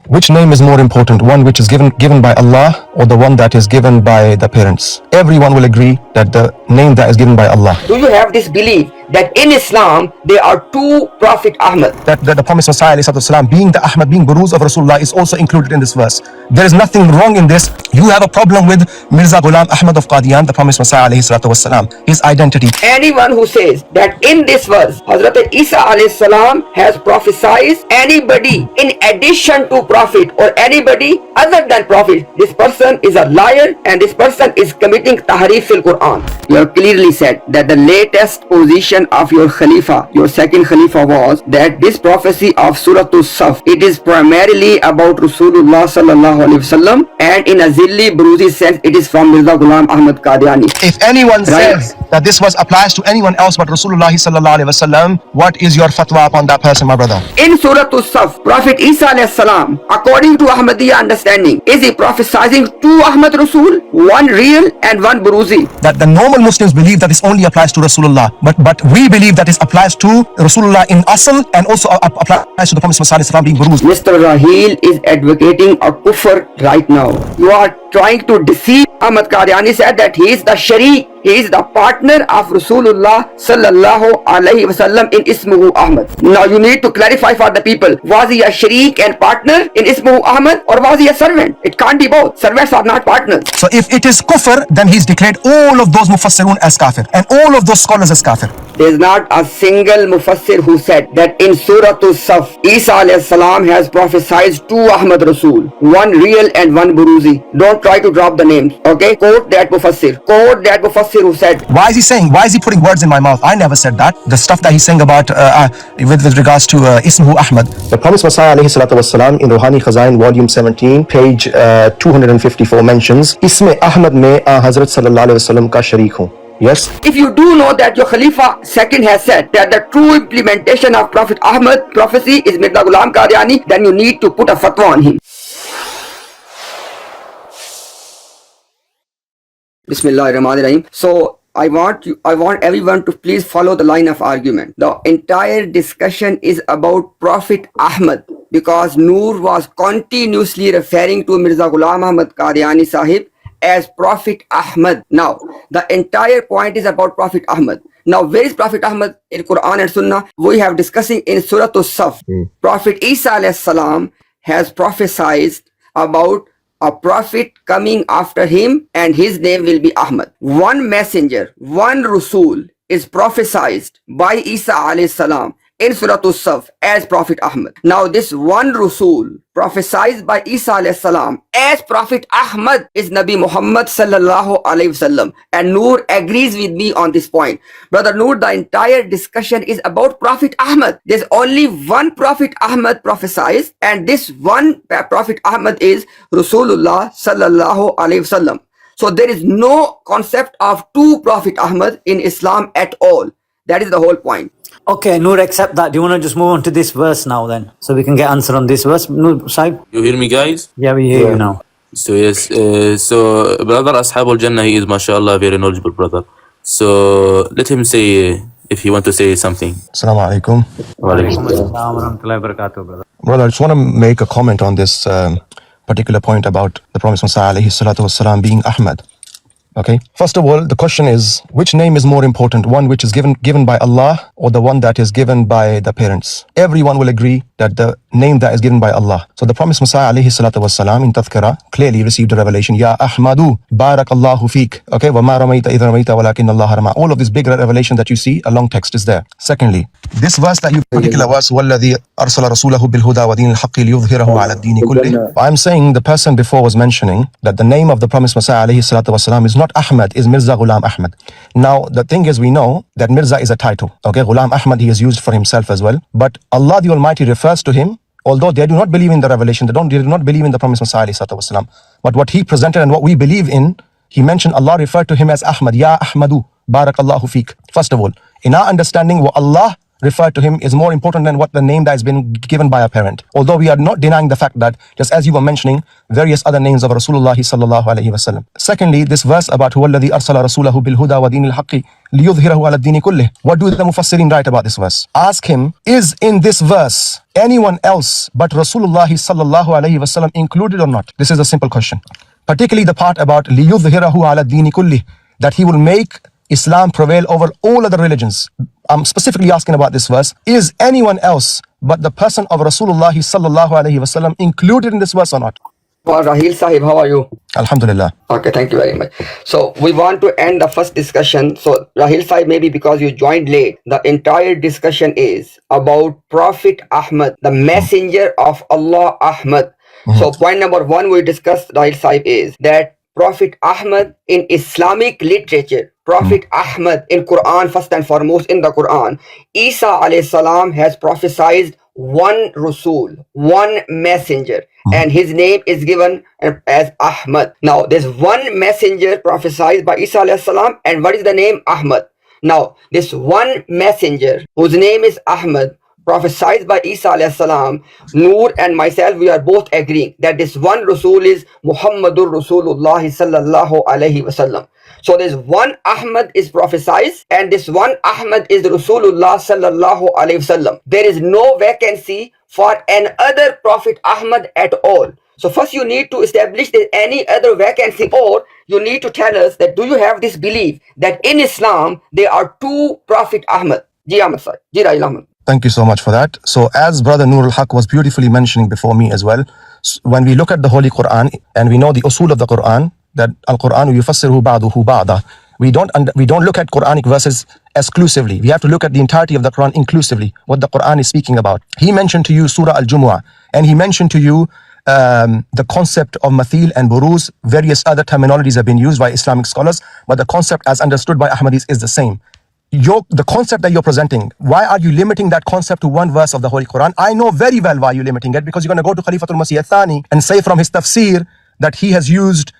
Which name is more important, one which is given by Allah or the one that is given by the parents? Everyone will agree that the name that is given by Allah. Do you have this belief that in Islam there are two Prophet Ahmad? That the promised Messiah ﷺ, being the Ahmad, being Buruz of Rasulullah, is also included in this verse. There is nothing wrong in this. You have a problem with Mirza Ghulam Ahmad of Qadian, the promised Messiah ﷺ, his identity. Anyone who says that in this verse Hazrat Isa salam has prophesied anybody in addition to Prophet or anybody other than Prophet, this person is a liar and this person is committing tahrif al Quran. You have clearly said that the latest position of your Khalifa, your second Khalifa, was that this prophecy of Surah As-Saff, it is primarily about Rasulullah sallallahu alaihi wasallam, and in a zilli bruzi sense it is from Mirza Ghulam Ahmad Qadiani. If anyone says that this verse applies to anyone else but Rasulullah sallallahu alaihi wasallam, what is your fatwa upon that person, my brother? In Surah As-Saff, Prophet Isa alayhi salam, according to Ahmadiyya understanding, is he prophesying two Ahmad Rasul, one real and one Buruzi? That the normal Muslims believe that this only applies to Rasulullah, but we believe that this applies to Rasulullah in Asal and also applies to the Prophet Messiah being Buruz. Mr. Rahil is advocating a kufr right now. You are trying to deceive. Ahmad Qadiani said that he is the sharik, he is the partner of Rasulullah sallallahu alaihi wasallam in Ismuhu Ahmad. Now you need to clarify for the people, was he a sharik and partner in Ismuhu Ahmad or was he a servant? It can't be both. Servants are not partners. So if it is kufr, then he's declared all of those mufassirun as kafir and all of those scholars as kafir. There is not a single mufassir who said that in Surah As-Saff, Isa alayhi salam has prophesied two Ahmad Rasul, one real and one Buruzi. Don't try to drop the names, okay? Quote that mufassir. Quote that mufassir who said. Why is he putting words in my mouth? I never said that. The stuff that he's saying about with regards to Ismuhu Ahmad. The promised Messiah ﷺ in Ruhani Khazain volume 17 page 254 mentions Isme Ahmad mein Hazrat sallallahu alaihi wasallam ka sharik hu. Yes. If you do know that your Khalifa second has said that the true implementation of Prophet Ahmad prophecy is Mirza Ghulam Qadiani, then you need to put a fatwa on him. Bismillahirrahmanirrahim. So I want everyone to please follow the line of argument. The entire discussion is about Prophet Ahmad because Noor was continuously referring to Mirza Ghulam Ahmad Qadiani Sahib as Prophet Ahmad. Now, the entire point is about Prophet Ahmad. Now, where is Prophet Ahmad in Quran and Sunnah? We have discussing in Surah As-Saff. Prophet Isa alayhi salam has prophesied about a prophet coming after him and his name will be Ahmad. One messenger, one Rasul is prophesied by Isa alayhi salam in Surah As-Saff as Prophet Ahmad. Now this one Rasul prophesied by Isa alayhi salam as Prophet Ahmad is Nabi Muhammad sallallahu alayhi wasallam, and Noor agrees with me on this point. Brother Noor, the entire discussion is about Prophet Ahmad. There's only one Prophet Ahmad prophesied, and this one Prophet Ahmad is Rasulullah sallallahu alayhi wasallam. So there is no concept of two Prophet Ahmad in Islam at all. That is the whole point. Okay, Noor, accept that. Do you want to just move on to this verse now then? So we can get answer on this verse. Noor, Saib? You hear me, guys? Yeah, we hear you now. So yes, so brother Ashab al-Jannah, he is mashallah very knowledgeable brother. So let him say if he want to say something. Assalamu alaikum. Brother, I just want to make a comment on this particular point about the Prophet Messiah alayhi salatu wasalam being Ahmad. Okay. First of all, the question is, which name is more important, one which is given by Allah or the one that is given by the parents? Everyone will agree that the name that is given by Allah. So the promised Messiah alayhi salatu wasalam in Tadhkira clearly received a revelation. Ya Ahmadu, barakallahu feek. Okay. Wa ma ramaita idh ramaita walakin Allah rama. All of this big revelation that you see, a long text is there. Secondly, this verse that you particular verse, وَالَّذِي أَرْسَلَ رَسُولَهُ بِالْهُدَى وَدِينِ الْحَقِّ لِيُظْهِرَهُ عَلَى الدِّينِ كُلِّهِ. I'm saying the person before was mentioning that the name of the promised Messiah alayhi salatu wasalam is not Ahmad, is Mirza Ghulam Ahmad. Now, the thing is, we know that Mirza is a title. Okay, Ghulam Ahmad, he is used for himself as well. But Allah the Almighty refers to him, although they do not believe in the revelation, they do not believe in the promised Messiah alayhi salatu wasalam. But what he presented and what we believe in, he mentioned Allah referred to him as Ahmad. Ya Ahmadu, barakallahu feek. First of all, in our understanding, what Allah referred to him is more important than what the name that has been given by a parent. Although we are not denying the fact that, just as you were mentioning, various other names of Rasulullah sallallahu alaihi wasallam. Secondly, this verse about huwa alladhi arsala rasulahu bil huda wa dinil haqqi liyudhhirahu ala dini kullih. What do the mufassirin write about this verse? Ask him, is in this verse anyone else but Rasulullah sallallahu alaihi wasallam included or not? This is a simple question. Particularly the part about liyudhhirahu ala dini kullih, that he will make Islam prevail over all other religions. I'm specifically asking about this verse. Is anyone else but the person of Rasulullah sallallahu alaihi wasallam included in this verse or not? Well, Rahil Sahib, how are you? Alhamdulillah. Okay, thank you very much. So we want to end the first discussion. So Rahil Sahib, maybe because you joined late, the entire discussion is about Prophet Ahmad, the messenger of Allah Ahmad. So point number one we discussed, Rahil Sahib, is that Prophet Ahmad in Islamic literature, Prophet Ahmad in Quran, first and foremost in the Quran, Isa alayhi salam has prophesied one Rasul, one messenger, and his name is given as Ahmad. Now, there's one messenger prophesied by Isa alayhi salam, and what is the name? Ahmad. Now, this one messenger whose name is Ahmad, prophesied by Isa alayhi salam, Noor and myself, we are both agreeing that this one Rasul is Muhammadur Rasulullah sallallahu alayhi wasallam. So this one Ahmad is prophesied, and this one Ahmad is Rasulullah sallallahu alayhi wasallam. There is no vacancy for another Prophet Ahmad at all. So first you need to establish that any other vacancy, or you need to tell us that do you have this belief that in Islam there are two Prophet Ahmad? Ji Ahmad sir. Ji Rahil Ahmad. Thank you so much for that. So as Brother Nur al-Haq was beautifully mentioning before me as well, when we look at the Holy Quran and we know the usul of the Quran, that al-Quran yufassiruhu ba'duhu ba'da, we don't look at Quranic verses exclusively. We have to look at the entirety of the Quran inclusively, what the Quran is speaking about. He mentioned to you Surah Al-Jumu'ah, and he mentioned to you the concept of mathil and buruz. Various other terminologies have been used by Islamic scholars, but the concept as understood by Ahmadis is the same. The concept that you're presenting, why are you limiting that concept to one verse of the Holy Quran? I know very well why you're limiting it, because you're going to go to Khalifatul Masih al-Thani and say from his tafsir that he has used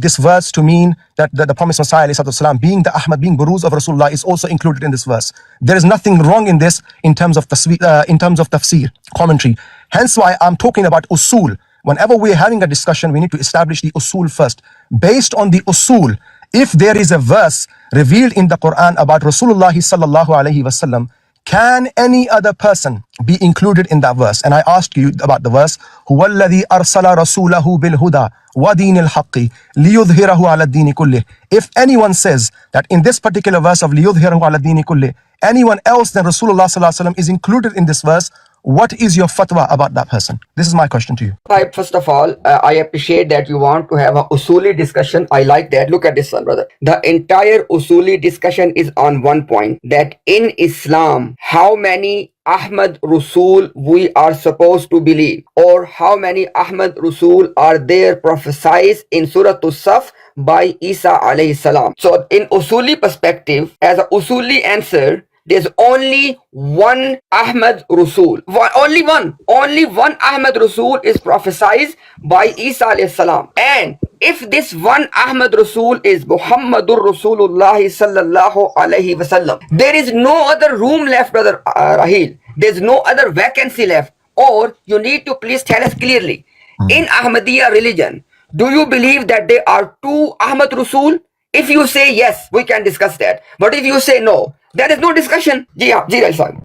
this verse to mean that the promised Messiah ﷺ, being the Ahmad, being Buruz of Rasulullah, is also included in this verse. There is nothing wrong in this in terms of tafsir, commentary. Hence why I'm talking about usul. Whenever we're having a discussion, we need to establish the usul first. Based on the usul, if there is a verse revealed in the Quran about Rasulullah sallallahu alaihi wasallam, can any other person be included in that verse? And I asked you about the verse, huwa alladhi arsala rasulahu bil huda wa dinil haqqi liyudhhirahu ala dini kullih. If anyone says that in this particular verse of liyudhhirahu ala dini kullih, anyone else than Rasulullah sallallahu alaihi wasallam is included in this verse, what is your fatwa about that person? This is my question to you. First of all, I appreciate that you want to have a usuli discussion. I like that. Look at this one, brother. The entire usuli discussion is on one point, that in Islam, how many Ahmad Rasul we are supposed to believe, or how many Ahmad Rasul are there prophesied in Surah As-Saf by Isa alayhi salam. So in usuli perspective, as a usuli answer, there's only one Ahmad Rasul. Only one Ahmad Rasul is prophesied by Isa alayhi salam. And if this one Ahmad Rasul is Muhammadur Rasulullah sallallahu alayhi wasallam, there is no other room left, brother Rahil. There's no other vacancy left. Or you need to please tell us clearly. In Ahmadiyya religion, do you believe that there are two Ahmad Rasul? If you say yes, we can discuss that. But if you say no, there is no discussion.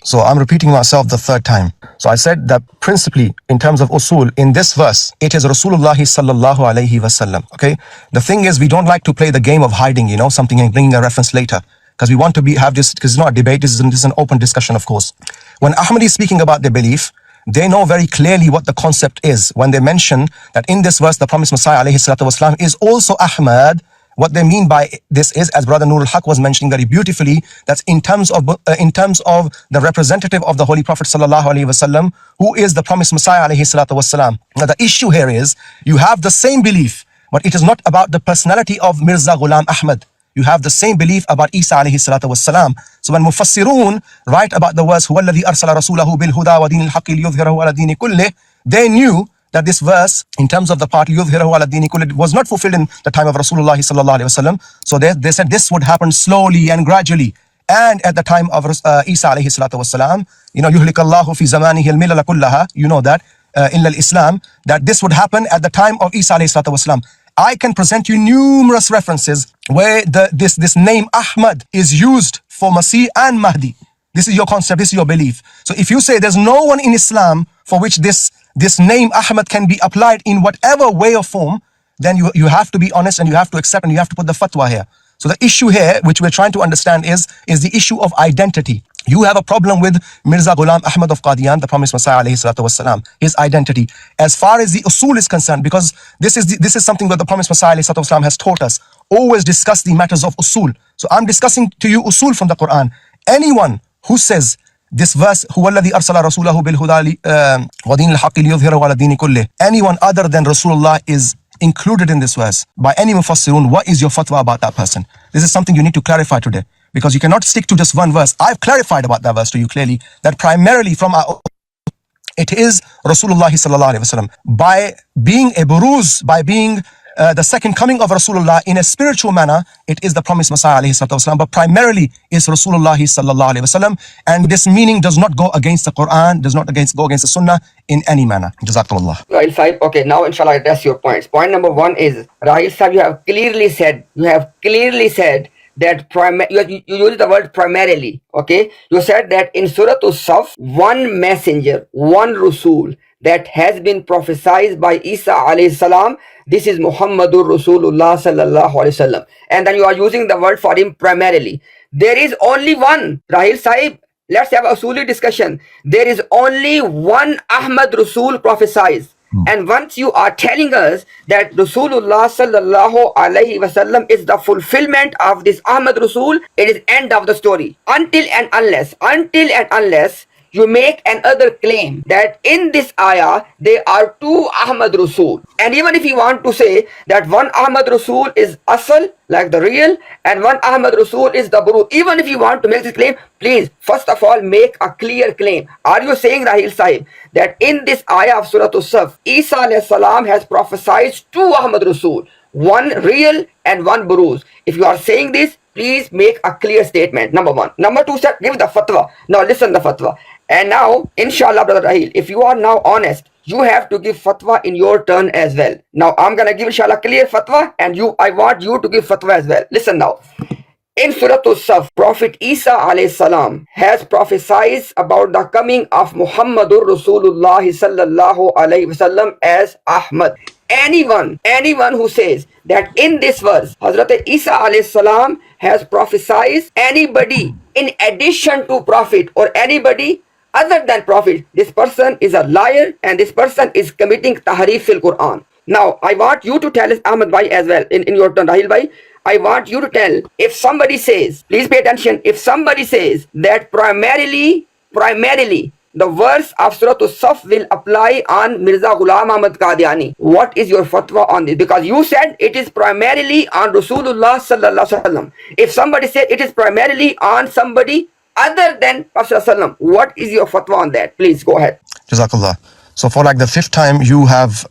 So I'm repeating myself the third time. So I said that principally in terms of usul, in this verse, it is Rasulullah sallallahu alayhi wasallam. Okay. The thing is, we don't like to play the game of hiding, something and bringing a reference later, because we want to have this, because it's not a debate. This is an open discussion, of course. When Ahmadi is speaking about their belief, they know very clearly what the concept is. When they mention that in this verse, the promised Messiah alayhi salatu wasalam is also Ahmad, what they mean by this is, as Brother Nur al-Haq was mentioning very beautifully, that's in terms of the representative of the Holy Prophet sallallahu alaihi wasallam, who is the promised Messiah alayhi salatu wasalam. Now the issue here is, you have the same belief, but it is not about the personality of Mirza Ghulam Ahmad. You have the same belief about Isa alayhi salatu wasalam. So when Mufassirun write about the verse, huwa alladhi arsala rasulahu bil huda wa dinil haqqi liyudhhirahu ala dini kullih, they knew that this verse, in terms of the part yudhhirahu ala dini kullih, was not fulfilled in the time of Rasulullah sallallahu alaihi wasallam. So they said this would happen slowly and gradually. and at the time of Isa alayhi salatu wasalam, يُهْلِكَ اللَّهُ فِي زَمَانِهِ الْمِلَّةَ كُلَّهَا, that in Islam, that this would happen at the time of Isa alayhi salatu wasalam. I can present you numerous references where this name Ahmad is used for Masih and Mahdi. This is your concept, this is your belief. So if you say there's no one in Islam for which this name Ahmad can be applied in whatever way or form, then you have to be honest and you have to accept and you have to put the fatwa here. So the issue here, which we're trying to understand is the issue of identity. You have a problem with Mirza Ghulam Ahmad of Qadian, the promised Messiah alayhi salatu wasalam, his identity. As far as the usul is concerned, because this is something that the promised Messiah alayhi salatu wasalam has taught us, always discuss the matters of usul. So I'm discussing to you usul from the Quran. Anyone who says this verse, هو الذي أرسل رسوله بالهدى ودين الحق ليظهره على الدين كله, anyone other than Rasulullah is included in this verse by any mufassirun. What is your fatwa about that person? This is something you need to clarify today, because you cannot stick to just one verse. I've clarified about that verse to you clearly, that primarily from it is Rasulullah sallallahu alaihi wasallam. By being a buruz, by being the second coming of Rasulullah in a spiritual manner, it is the promised Messiah alayhi salatu wasalam, but primarily is Rasulullah sallallahu alaihi wasallam, and this meaning does not go against the Quran, does not go against the Sunnah in any manner. Jazakumullah. Rahil Sahib, okay, now inshallah I address your points. Point number one is, Rahil Sahib, you have clearly said that you use the word primarily, okay? You said that in Surah As-Saff, one messenger, one Rasul that has been prophesied by Isa alayhi salam, this is Muhammadur Rasulullah sallallahu alayhi wasallam. And then you are using the word for him primarily. There is only one, Rahil Sahib, let's have a usuli discussion. There is only one Ahmad Rasul prophesied. And once you are telling us that Rasulullah sallallahu alayhi wasallam is the fulfillment of this Ahmad Rasul, it is end of the story. Until and unless you make another claim that in this ayah there are two Ahmad Rasul. And even if you want to say that one Ahmad Rasul is Asal, like the real, and one Ahmad Rasul is the Buru, even if you want to make this claim, please first of all make a clear claim. Are you saying, Rahil Sahib, that in this ayah of Surah As-Saff, Isa alayhi salam has prophesied two Ahmad Rasul, one real and one Buruz? If you are saying this, please make a clear statement. Number one. Number two, sir, give the fatwa. Now listen the fatwa. And now, inshallah, Brother Rahil, if you are now honest, you have to give fatwa in your turn as well. Now, I'm going to give, inshallah, clear fatwa, and I want you to give fatwa as well. Listen now. In Surah As-Saff, Prophet Isa alayhi salam has prophesied about the coming of Muhammadur Rasulullah sallallahu alayhi wasallam as Ahmad. Anyone who says that in this verse, Hazrat Isa alayhi salam has prophesied anybody in addition to Prophet or anybody other than Prophet, this person is a liar and this person is committing tahrif fil Quran. Now, I want you to tell us, Ahmad Bhai, as well, in your turn, Rahil Bhai, I want you to tell, if somebody says, please pay attention, if somebody says that primarily, the verse of Surah As-Saff will apply on Mirza Ghulam Ahmad Qadiani, what is your fatwa on this? Because you said it is primarily on Rasulullah sallallahu alaihi wasallam. If somebody said it is primarily on somebody other than Prophet sallallahu, what is your fatwa on that? Please go ahead. Jazakallah. So for like the fifth time, you have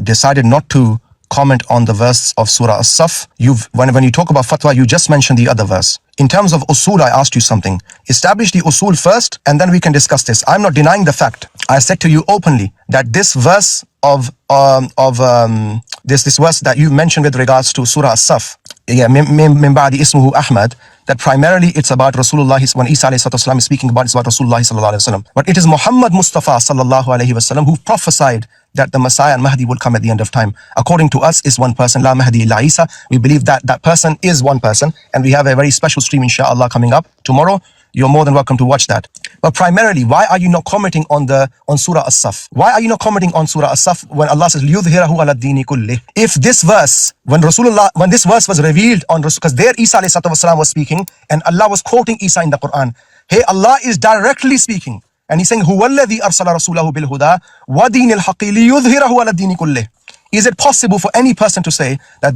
decided not to comment on the verse of Surah As-Saff. When you talk about fatwa, you just mentioned the other verse. In terms of usul, I asked you something. Establish the usul first, and then we can discuss this. I'm not denying the fact. I said to you openly that this verse this verse that you mentioned with regards to Surah As-Saff, min ba'di ismuhu Ahmad, that primarily it's about Rasulullah, when Isa alayhi salatu is speaking about, it's about Rasulullah sallallahu alayhi wasallam. But it is Muhammad Mustafa sallallahu alayhi wasallam who prophesied that the Messiah and Mahdi will come at the end of time. According to us, is one person, La Mahdi illa Isa. We believe that that person is one person, and we have a very special stream, inshallah, coming up tomorrow. You're more than welcome to watch that. But primarily, why are you not commenting on Surah As-Saff? Why are you not commenting on Surah As-Saff when Allah says, لِيُظْهِرَهُ عَلَى الدِّينِ كُلِّهِ? If this verse, when this verse was revealed on Rasul, because there Isa alayhi salatu wasalam was speaking, and Allah was quoting Isa in the Quran. Hey, Allah is directly speaking. And he's saying, هُوَ الَّذِي أَرْسَلَ رَسُولَهُ بِالْهُدَى وَدِينِ الْحَقِّ لِيُظْهِرَهُ عَلَى الدِّينِ كُلِّهِ. Is it possible for any person to say that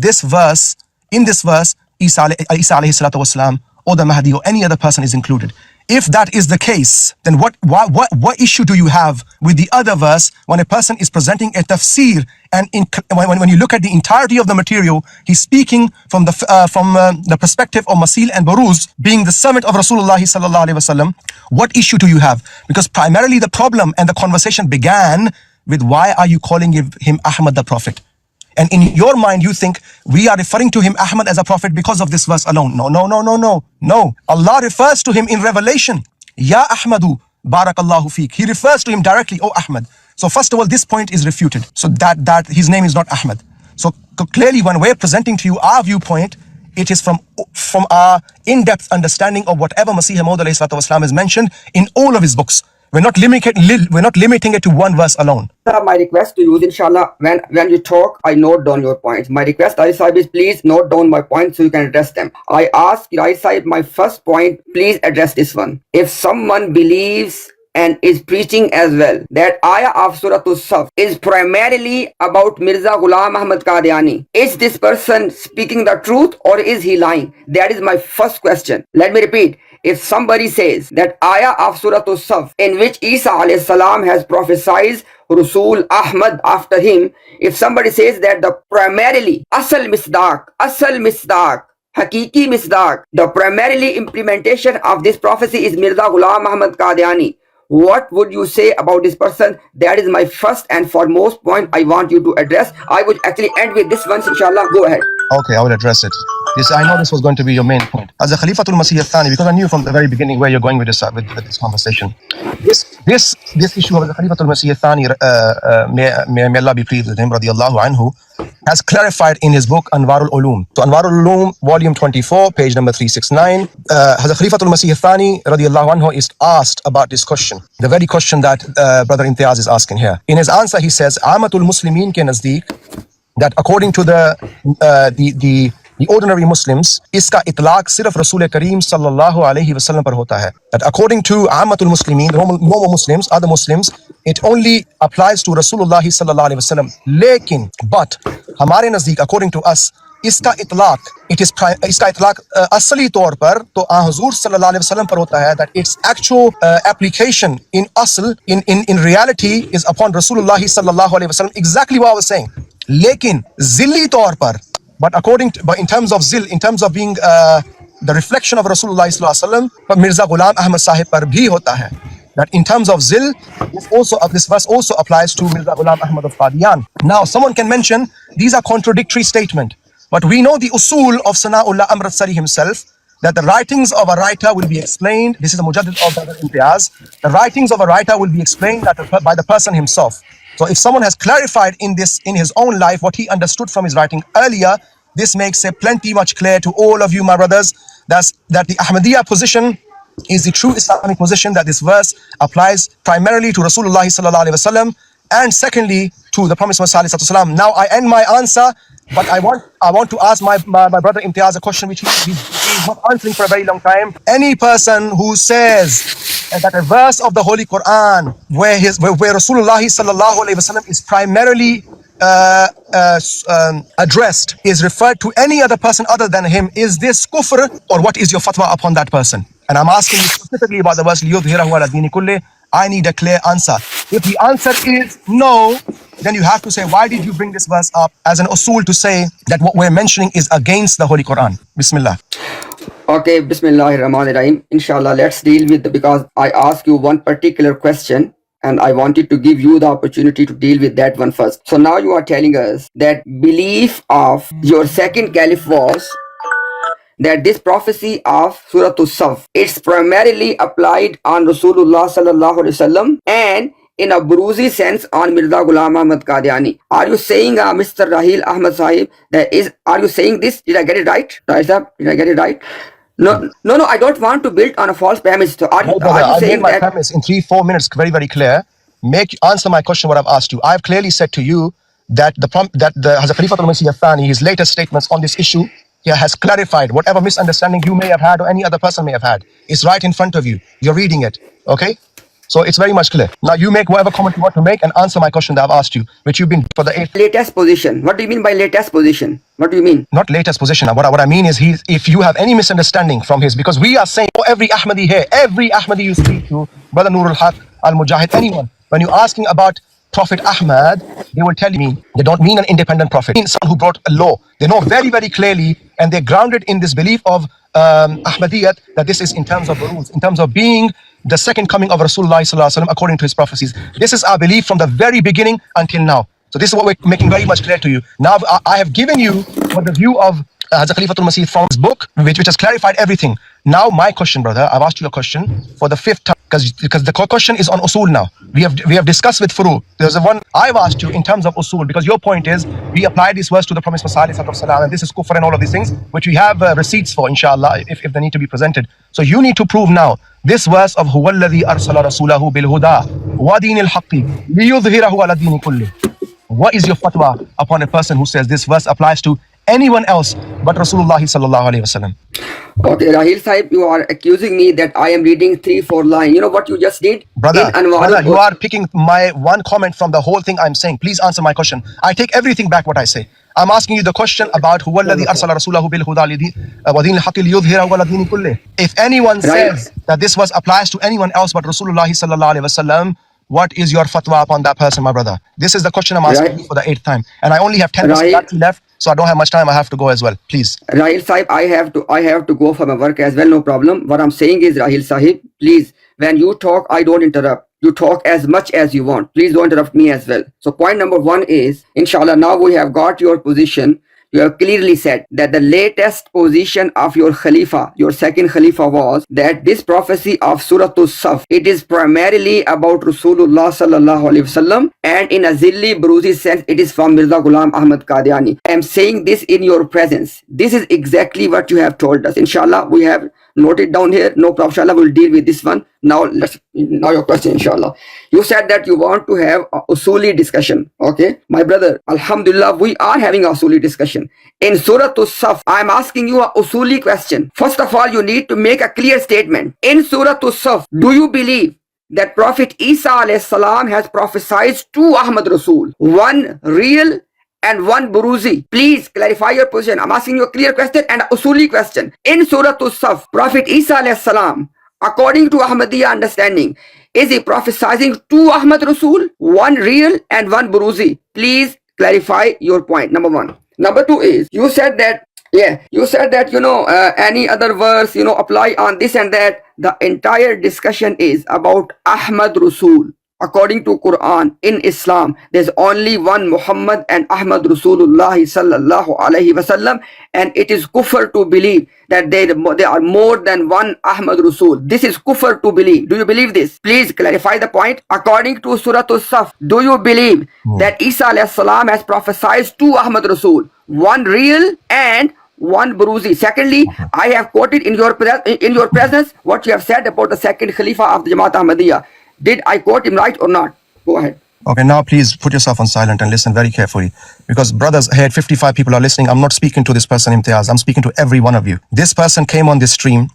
in this verse, Isa alayhi salatu wasalam, or the Mahdi, or any other person is included? If that is the case, then what issue do you have with the other verse when a person is presenting a tafsir, and when you look at the entirety of the material, he's speaking from the perspective of Masil and Baruz, being the servant of Rasulullah sallallahu alaihi wasallam. What issue do you have? Because primarily the problem and the conversation began with, why are you calling him Ahmad the Prophet? And in your mind, you think we are referring to him Ahmad as a prophet because of this verse alone. No. Allah refers to him in Revelation. Ya Ahmadu, barakallahu feek. He refers to him directly, oh Ahmad. So first of all, this point is refuted. So that his name is not Ahmad. So clearly, when we're presenting to you our viewpoint, it is from our in-depth understanding of whatever Masih Maud alayhi salatu wasalam is mentioned in all of his books. We're not limiting it to one verse alone. My request to you is, inshallah, when you talk, I note down your points. My request, Rai Sahib, is please note down my points so you can address them. I ask Rai Sahib, my first point, please address this one. If someone believes and is preaching as well that ayah of Surah As-Saf is primarily about Mirza Ghulam Ahmad Qadiani, is this person speaking the truth or is he lying? That is my first question. Let me repeat. If somebody says that ayah of Surah As-Saf, in which Isa alayhi salam has prophesied Rasul Ahmad after him, if somebody says that the primarily asal misdaq, hakiki misdaq, the primarily implementation of this prophecy is Mirza Ghulam Ahmad Qadiani, what would you say about this person? That is my first and foremost point I want you to address. I would actually end with this one, inshallah. Go ahead. Okay, I will address it. I know this was going to be your main point. As a Khalifatul Masih al-Thani, because I knew from the very beginning where you're going with this with this conversation. This issue of the Khalifatul Masih al-Thani, may Allah be pleased with him, radiyallahu anhu, has clarified in his book Anwarul Ulum. So Anwarul Ulum, volume 24, page number 369. Hazrat Khalifatul Masih al-Thani, radiyallahu anhu, is asked about this question, the very question that Brother Imtiaz is asking here. In his answer, he says, Amatul Muslimin ke nazdeek, that according to the ordinary Muslims, iska itlaq sirf Rasul Kareem sallallahu alayhi wasallam par hota hai. That according to Amatul Muslimin, normal Muslims, other Muslims, it only applies to Rasulullah sallallahu alayhi wasallam. Lekin, but hamare nazdeek, according to us, iska itlaq asli taur par to Huzur sallallahu alayhi wasallam par hota hai, that its actual application in asl, in reality, is upon Rasulullah sallallahu alayhi wasallam. Exactly what I was saying. Lekin zilli taur par, but in terms of zil, in terms of being the reflection of Rasulullah sallallahu alaihi wasallam, Mirza Ghulam Ahmad Sahib par bhi hota hai. That in terms of zil, this verse also applies to Mirza Ghulam Ahmad of Qadian. Now, someone can mention these are contradictory statements, but we know the usul of Sana'ullah Amrat Sari himself, that the writings of a writer will be explained. This is a mujaddid of Brother Imtiaz. The writings of a writer will be explained by the person himself. So if someone has clarified in his own life what he understood from his writing earlier, this makes it plenty much clear to all of you, my brothers, that the Ahmadiyya position is the true Islamic position, that this verse applies primarily to Rasulullah sallallahu alaihi wasallam, and secondly to the Prophet sallallahu alaihi wasallam. Now I end my answer, but I want to ask my brother Imtiaz a question which he's not answering for a very long time. Any person who says that a verse of the Holy Quran where Rasulullah sallallahu alaihi wasallam is primarily addressed, is referred to any other person other than him, is this kufr, or what is your fatwa upon that person? And I'm asking you specifically about the verse liyudhhirahu ala dini kulli. I need a clear answer. If the answer is no, then you have to say, why did you bring this verse up as an usul to say that what we're mentioning is against the Holy Quran? Bismillah. Okay, Bismillahirrahmanirrahim. Inshallah, let's deal with because I asked you one particular question and I wanted to give you the opportunity to deal with that one first. So now you are telling us that belief of your second caliph was that this prophecy of Surah As-Saf, it's primarily applied on Rasulullah sallallahu alaihi wasallam and in a bruzy sense on Mirza Ghulam Ahmad Qadiani. Are you saying, Mr. Rahil Ahmad Sahib, are you saying this? Did I get it right? Did I get it right? No, I don't want to build on a false premise. So are you saying my premise in 3-4 minutes very, very clear. Answer my question what I've asked you. I've clearly said to you that the Hazrat Khalifatul Masih al-Thani, his latest statements on this issue, has clarified whatever misunderstanding you may have had or any other person may have had. It's right in front of you. You're reading it. Okay? So it's very much clear. Now you make whatever comment you want to make and answer my question that I've asked you, which you've been for the 8th. Latest position. What do you mean by latest position? What do you mean? Not latest position. What I mean is if you have any misunderstanding from his, because we are saying every Ahmadi here, every Ahmadi you speak to, Brother Nurul Haq, Al Mujahid, anyone, when you're asking about Prophet Ahmad, they will tell you they don't mean an independent prophet. They mean someone who brought a law. They know very, very clearly, and they're grounded in this belief of Ahmadiyyat, that this is in terms of the rules, in terms of being the second coming of Rasulullah sallallahu alaihi wasallam according to his prophecies. This is our belief from the very beginning until now. So this is what we're making very much clear to you. Now I have given you what the view of Hazrat Khalifatul Masih from his book, which has clarified everything. Now my question, brother, I've asked you a question for the 5th time, because the question is on usul now. We have discussed with furu. There's a one I've asked you in terms of usul, because your point is we apply this verse to the Prophet Muhammad sallallahu alaihi wasallam, and this is kufr and all of these things, which we have receipts for, inshallah, if they need to be presented. So you need to prove now this verse of huwa alladhi arsala rasulahu bil huda wa dinil haqqi liyudhhirahu ala dini kulli. What is your fatwa upon a person who says this verse applies to anyone else but Rasulullah sallallahu alaihi wasallam? Okay, Rahil Sahib, you are accusing me that I am reading 3-4 lines. You know what you just did? Brother, you are picking my one comment from the whole thing I'm saying. Please answer my question. I take everything back what I say. I'm asking you the question about huwa alladhi arsala rasulahu bil huda wa dinil haqqi liyudhhirahu ala dini kulli. If anyone says that this verse applies to anyone else but Rasulullah sallallahu alaihi wasallam, what is your fatwa upon that person, my brother? This is the question I'm asking you for the 8th time. And I only have 10 minutes left, so I don't have much time. I have to go as well. Please. Rahil Sahib, I have to go for my work as well, no problem. What I'm saying is, Rahil Sahib, please, when you talk, I don't interrupt. You talk as much as you want. Please don't interrupt me as well. So point number 1 is, inshallah, now we have got your position. You have clearly said that the latest position of your Khalifa, your second Khalifa, was that this prophecy of Surah As-Saff, it is primarily about Rasulullah sallallahu alaihi wasallam, and in a zilli bruzi sense, it is from Mirza Ghulam Ahmad Qadiani. I am saying this in your presence. This is exactly what you have told us. Inshallah, we have noted down here. No problem. Inshallah, we'll deal with this one. Now your question, inshallah. You said that you want to have a usuli discussion. Okay, my brother, alhamdulillah, we are having a usuli discussion. In Surah As-Saff, I am asking you a usuli question. First of all, you need to make a clear statement. In Surah As-Saff, do you believe that Prophet Isa alayhi salam has prophesied to Ahmad Rasul, one real and one buruzi? Please clarify your position. I'm asking you a clear question and a usuli question. In Surah As-Saff, Prophet Isa alayhi salam, according to Ahmadiyya understanding, is he prophesying to Ahmad Rasul, one real and one buruzi? Please clarify your point, number 1. Number 2 is, you said that, any other verse, apply on this and that. The entire discussion is about Ahmad Rasul. According to Quran, in Islam, there's only one Muhammad and Ahmad Rasulullah sallallahu alaihi wasallam, and it is kufr to believe that there are more than one Ahmad Rasul. This is kufr to believe. Do you believe this? Please clarify the point. According to Surah As-Saff, do you believe that Isa alayhi salam has prophesied to Ahmad Rasul, one real and one buruzi? Secondly, I have quoted in your presence what you have said about the second Khalifa of the Jamaat Ahmadiyya. Did I quote him right or not? Go ahead. Okay, now please put yourself on silent and listen very carefully. Because brothers, here 55 people are listening. I'm not speaking to this person, Imtiaz. I'm speaking to every one of you. This person came on this stream,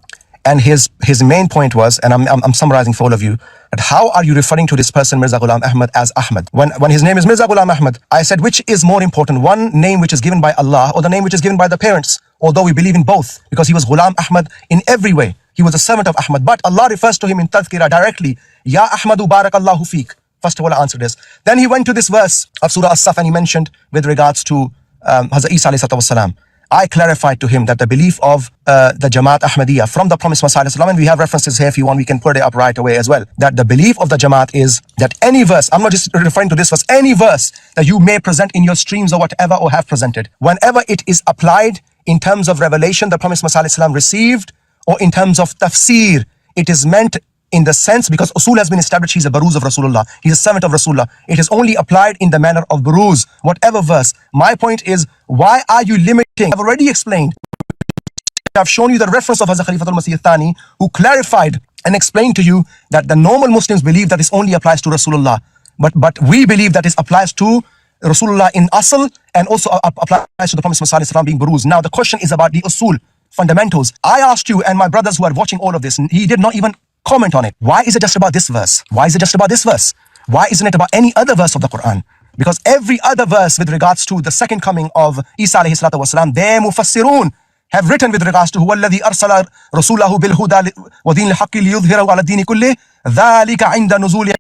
and his main point was, and I'm summarizing for all of you, that how are you referring to this person, Mirza Ghulam Ahmad, as Ahmad? When his name is Mirza Ghulam Ahmad, I said, which is more important, one name which is given by Allah or the name which is given by the parents? Although we believe in both, because he was Ghulam Ahmad in every way. He was a servant of Ahmad, but Allah refers to him in Tadhkirah directly. Ya Ahmadu barakallahu feek. First of all, I answered this. Then he went to this verse of Surah As-Saff and he mentioned with regards to Hazrat Isa alayhi salam. I clarified to him that the belief of the Jamaat Ahmadiyya from the Promised Messiah, and we have references here if you want, we can put it up right away as well, that the belief of the Jamaat is that any verse, I'm not just referring to this verse, any verse that you may present in your streams or whatever, or have presented, whenever it is applied in terms of revelation the Promised Messiah received, or in terms of tafsir, it is meant in the sense, because usul has been established, he's a baruz of Rasulullah, he's a servant of Rasulullah. It is only applied in the manner of baruz, whatever verse. My point is, why are you limiting? I've already explained. I've shown you the reference of Hazrat Khalifatul Masih Thani, who clarified and explained to you that the normal Muslims believe that this only applies to Rasulullah. But we believe that this applies to Rasulullah in asl, and also applies to the Prophet Messiah being baruz. Now the question is about the usul, fundamentals. I asked you and my brothers who are watching all of this, he did not even comment on it. Why is it just about this verse? Why is it just about this verse? Why isn't it about any other verse of the Quran? Because every other verse with regards to the second coming of Isa alayhi salatu wasalam, their mufassirun have written with regards to huwa alladhi arsala rasulahu bil huda wa din al-haqqi liyudhhirahu ala ad-din kulli dhalika 'inda nuzuli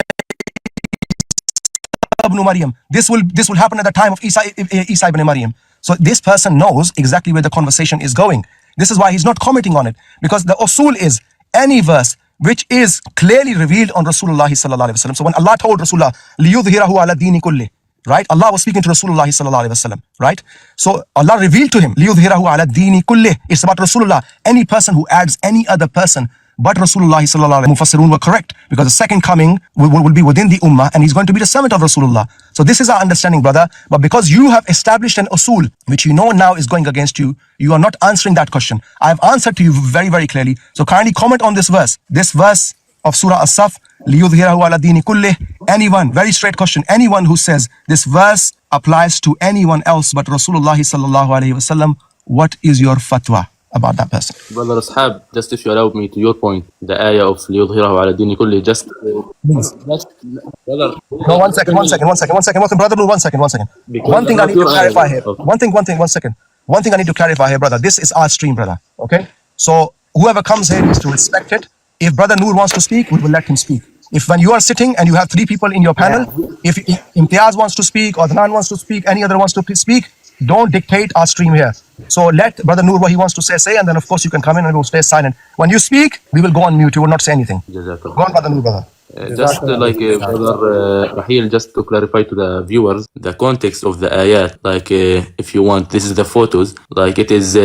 ibn Maryam. This will happen at the time of Isa ibn Maryam. So this person knows exactly where the conversation is going. This is why he's not commenting on it, because the usul is any verse which is clearly revealed on Rasulullah sallallahu alaihi wasallam. So when Allah told Rasulullah liyudhhirahu ala dini kulli, right? Allah was speaking to Rasulullah sallallahu alaihi wasallam, right? So Allah revealed to him liyudhhirahu ala dini kulli. It's about Rasulullah. Any person who adds any other person but Rasulullah sallallahu alaihi wasallam, Mufassirun were correct, because the second coming will be within the ummah, and he's going to be the servant of Rasulullah. So this is our understanding, brother. But because you have established an usul which you know now is going against you, you are not answering that question. I have answered to you very, very clearly. So kindly comment on this verse. This verse of Surah As-Saf, liyudhhirahu ala dini kulli. Anyone, very straight question. Anyone who says this verse applies to anyone else but Rasulullah sallallahu alaihi wasallam, what is your fatwa about that person? Brother Ashab, just if you allow me to your point, the ayah of لِيُظْهِرَهُ عَلَى الدِّينِ كُلِّهِ, just brother. No, one second, brother. One second. Because One thing I need to clarify here. Okay. One second. One thing I need to clarify here, brother. This is our stream, brother. Okay? So whoever comes here needs to respect it. If Brother Noor wants to speak, we will let him speak. If when you are sitting and you have 3 people in your panel, if Imtiaz wants to speak or Adnan wants to speak, any other wants to speak, don't dictate our stream here. So let Brother Noor what he wants to say, and then of course you can come in and we'll stay silent. When you speak, we will go on mute. You will not say anything. Go on, Brother Noor, brother. Just Brother Rahil, just to clarify to the viewers the context of the ayat, like if you want, this is the photos, like it is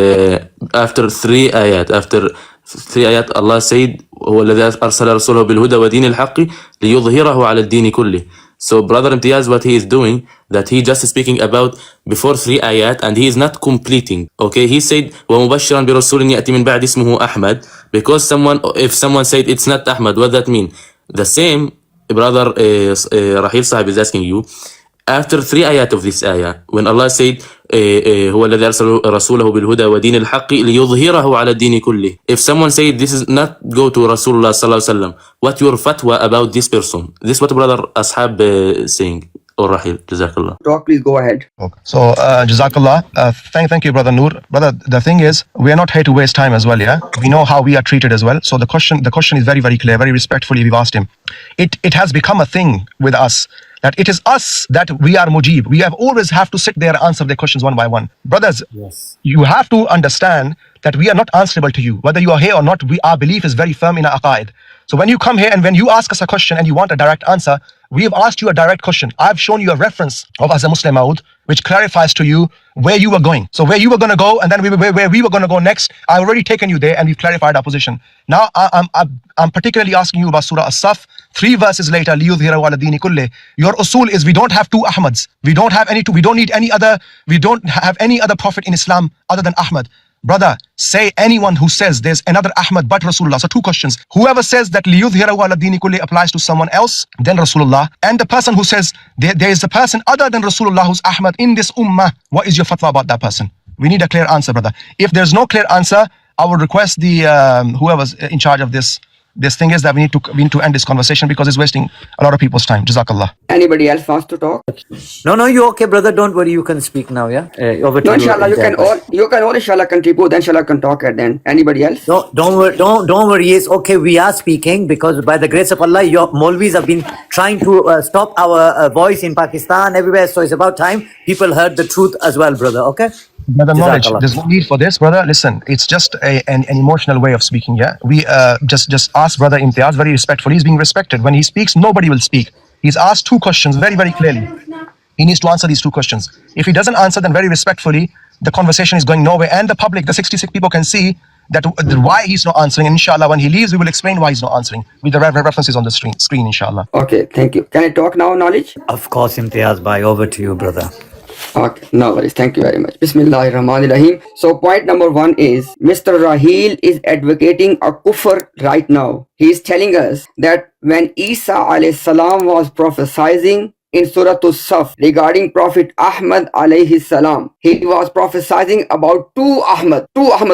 after 3 ayat, Allah said هو الذي أرسل رسوله بالهدى ودين الحق ليظهره على الدين كله. So Brother Imtiaz, what he is doing, that he just speaking about before 3 ayat, and he is not completing. Okay, he said ومبشرا برسول يأتي من بعد اسمه أحمد, because if someone said it's not Ahmad, what that mean? The same, Brother Rahil Sahib is asking you, after 3 ayat of this ayah, when Allah said هو الذي أرسل رسوله بالهدى ودين الحق ليظهره على الدين كله. If someone said this is not go to Rasulullah sallallahu alaihi wasallam, what your fatwa about this person? This is what Brother Ashab saying. Or Rahil, Jazakallah. Talk, please go ahead. Okay. So Jazakallah. Thank you, Brother Noor. Brother, the thing is, we are not here to waste time as well, yeah? We know how we are treated as well. So the question is very, very clear, very respectfully we've asked him. It has become a thing with us, that it is us that we are mujib. We always have to sit there and answer their questions one by one. Brothers, yes, you have to understand that we are not answerable to you. Whether you are here or not, our belief is very firm in our aqaid. So when you come here and when you ask us a question and you want a direct answer, we have asked you a direct question. I've shown you a reference of As a Muslim Maud, which clarifies to you where you were going. So where you were going to go, and then where we were going to go next, I've already taken you there and we've clarified our position. Now I'm particularly asking you about Surah As-Saf. 3 verses later, liyudhhirahu ala dini kulli. Your usul is we don't have 2 Ahmads. We don't have any 2. We don't need any other. We don't have any other prophet in Islam other than Ahmad. Brother, say anyone who says there's another Ahmad but Rasulullah. So 2 questions. Whoever says that liyudhhirahu ala dini kulli applies to someone else than Rasulullah, and the person who says there is a person other than Rasulullah who's Ahmad in this ummah, what is your fatwa about that person? We need a clear answer, brother. If there's no clear answer, I would request the whoever's in charge of this thing is that we need to end this conversation, because it's wasting a lot of people's time. Jazakallah. Anybody else wants to talk? No, you okay, brother? Don't worry, you can speak now. Yeah, over to No, you. inshallah, you can all inshallah contribute. Then inshallah can talk at then. Anybody else? Don't worry. Yes, okay, we are speaking because by the grace of Allah, your Maulvis have been trying to stop our voice in Pakistan, everywhere. So it's about time people heard the truth as well, brother. Okay. Brother, knowledge. There's no need for this, brother. Listen, it's just an emotional way of speaking. Yeah, we just ask Brother Imtiaz very respectfully. He's being respected. When he speaks, nobody will speak. He's asked 2 questions very, very clearly. He needs to answer these 2 questions. If he doesn't answer them very respectfully, the conversation is going nowhere, and the public, the 66 people, can see that why he's not answering. And inshallah, when he leaves, we will explain why he's not answering with the references on the screen. Inshallah. Okay, thank you. Can I talk now, Knowledge? Of course, Imtiaz bhai, over to you, brother. Okay, no worries. Thank you very much. Bismillahirrahmanirrahim. So point number 1 is Mr. Rahil is advocating a kufr right now. He is telling us that when Isa alayhi salam was prophesying in Surah As-Saf regarding Prophet Ahmad alayhi salam, he was prophesying about 2 Ahmad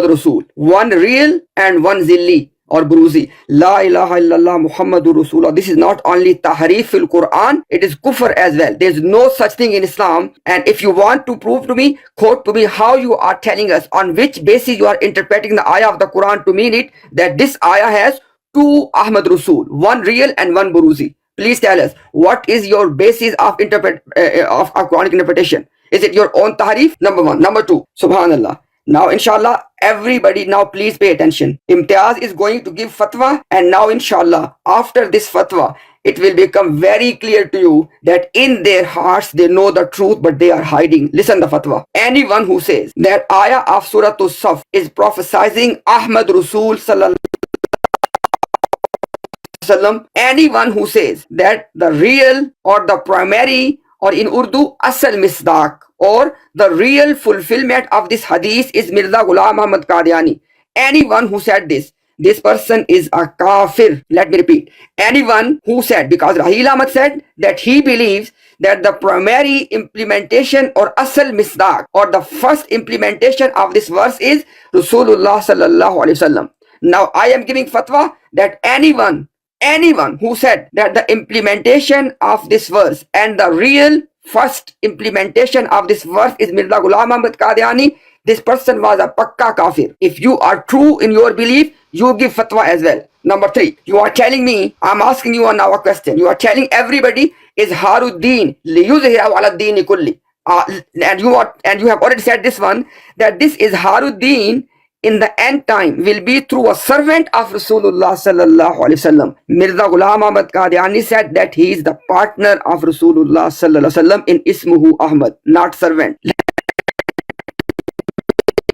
Rasul, one real and one zilli. or Buruzi. La ilaha illallah Muhammadur Rasulullah. This is not only tahrif fil Quran, it is kufr as well. There is no such thing in Islam. And if you want to prove to me, quote to me how you are telling us, on which basis you are interpreting the ayah of the Quran to mean it, that this ayah has two Ahmad Rasul, one real and one Buruzi. Please tell us, what is your basis of of Quranic interpretation? Is it your own tahrif? Number one. Number two, subhanallah. Now, inshallah, everybody now please pay attention. Imtiaz is going to give fatwa, and now, inshallah, after this fatwa, it will become very clear to you that in their hearts they know the truth, but they are hiding. Listen the fatwa. Anyone who says that ayah of Surah As-Saf is prophesizing Ahmad Rasul sallallahu anyone who says that the real or the primary, or in Urdu asal misdaq, or the real fulfillment of this hadith is Mirza Ghulam Muhammad Qadiani, anyone who said this person is a kafir. Let me repeat, anyone who said, because Rahil Ahmad said that he believes that the primary implementation or asal misdaq, or the first implementation of this verse is Rasulullah sallallahu alaihi wasallam. Now I am giving fatwa that anyone who said that the implementation of this verse and the real first implementation of this verse is Mirza Ghulam Ahmad Qadiani, this person was a pakka kafir. If you are true in your belief, you give fatwa as well. Number three, you are telling me, I'm asking you now a question. You are telling everybody is Haruddin liyuzhirahu ala dini kulli. And you have already said this one, that this is Haruddin in the end time will be through a servant of Rasulullah sallallahu alaihi wasallam. Mirza Ghulam Ahmad Qadiani said that he is the partner of Rasulullah sallallahu alaihi wasallam in Ismuhu Ahmad, not servant.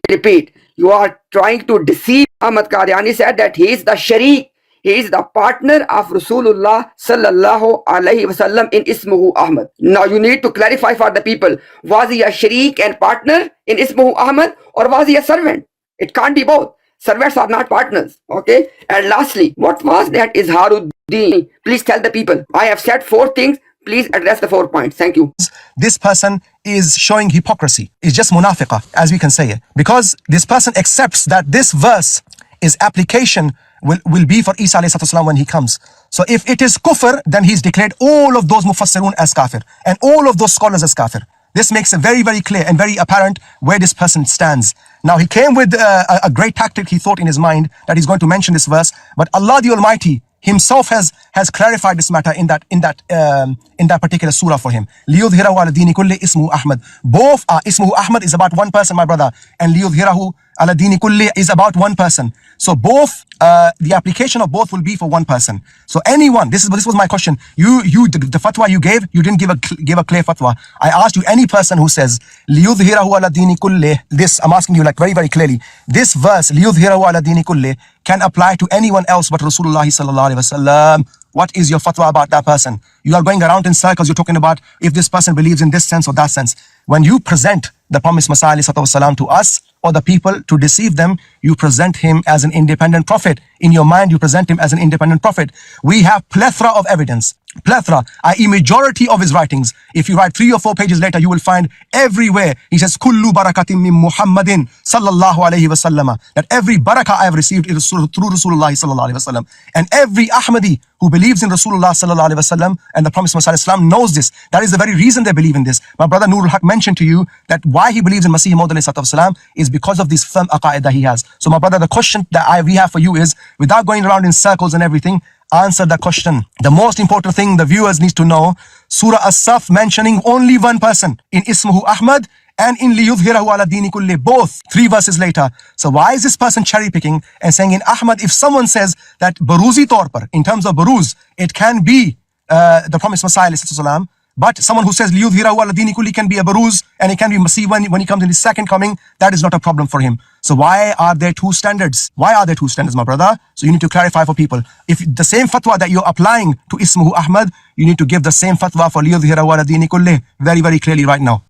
Repeat, you are trying to deceive. Ahmad Qadiani said that he is the sharik, he is the partner of Rasulullah sallallahu alaihi wasallam in Ismuhu Ahmad. Now you need to clarify for the people, was he a sharik and partner in Ismuhu Ahmad, or was he a servant? It can't be both. Servants are not partners. Okay. And lastly, what was that Izharuddin? Please tell the people. I have said 4 things. Please address the 4 points. Thank you. This person is showing hypocrisy. It's just munafiqah, as we can say it. Because this person accepts that this verse is application will be for Isa alayhi salam when he comes. So if it is kufr, then he's declared all of those mufassirun as kafir and all of those scholars as kafir. This makes it very, very clear and very apparent where this person stands. Now, he came with a great tactic. He thought in his mind that he's going to mention this verse, but Allah the Almighty Himself has clarified this matter in that particular surah for him. لِيُظْهِرَهُ عَلَى الدِّينِ كُلِّ إِسْمُهُ أَحْمَدُ. Both Ismuhu Ahmad is about one person, my brother, and لِيُظْهِرَهُ عَلَى الدِّينِ كُلِّ is about one person. So both, the application of both will be for one person. So anyone, this was my question. The fatwa you gave, you didn't give a clear fatwa. I asked you, any person who says لِيُظْهِرَهُ عَلَى الدِّينِ كُلِّ, this I'm asking you like very, very clearly. This verse لِيُظْهِرَهُ عَلى الدِّينِ كُلِّ can apply to anyone else but Rasulullah sallallahu alaihi wasallam. What is your fatwa about that person? You are going around in circles. You're talking about if this person believes in this sense or that sense. When you present the promised Messiah ﷺ to us or the people to deceive them, you present him as an independent prophet. In your mind, you present him as an independent prophet. We have plethora of evidence. Plethora, i.e. majority of his writings. If you write 3 or 4 pages later, you will find everywhere he says, Kullu barakatim min Muhammadin sallallahu alayhi wa sallam. That every barakah I have received is through Rasulullah sallallahu alayhi wa sallam. And every Ahmadi who believes in Rasulullah sallallahu alayhi wa sallam and the Prophet Muhammad knows this. That is the very reason they believe in this. My brother Nurul Haq mentioned to you that why he believes in Masih Maud alayhi salatu is because of this firm aqaid that he has. So my brother, the question that we have for you is, without going around in circles and everything, answer the question. The most important thing the viewers need to know, Surah As-Saf mentioning only one person in Ismuhu Ahmad and in liyudhhirahu ala dini kulli, both 3 verses later. So why is this person cherry picking and saying in Ahmad, if someone says that Baruzi Taur par, in terms of Baruz, it can be the promised Messiah ﷺ, but someone who says liyudhhirahu ala dini kulli can be a Baruz and it can be Masih when he comes in his second coming, that is not a problem for him. So why are there 2 standards? Why are there 2 standards, my brother? So you need to clarify for people. If the same fatwa that you're applying to Ismuhu Ahmad, you need to give the same fatwa for liyudhhirahu ala dini kulli very, very clearly right now.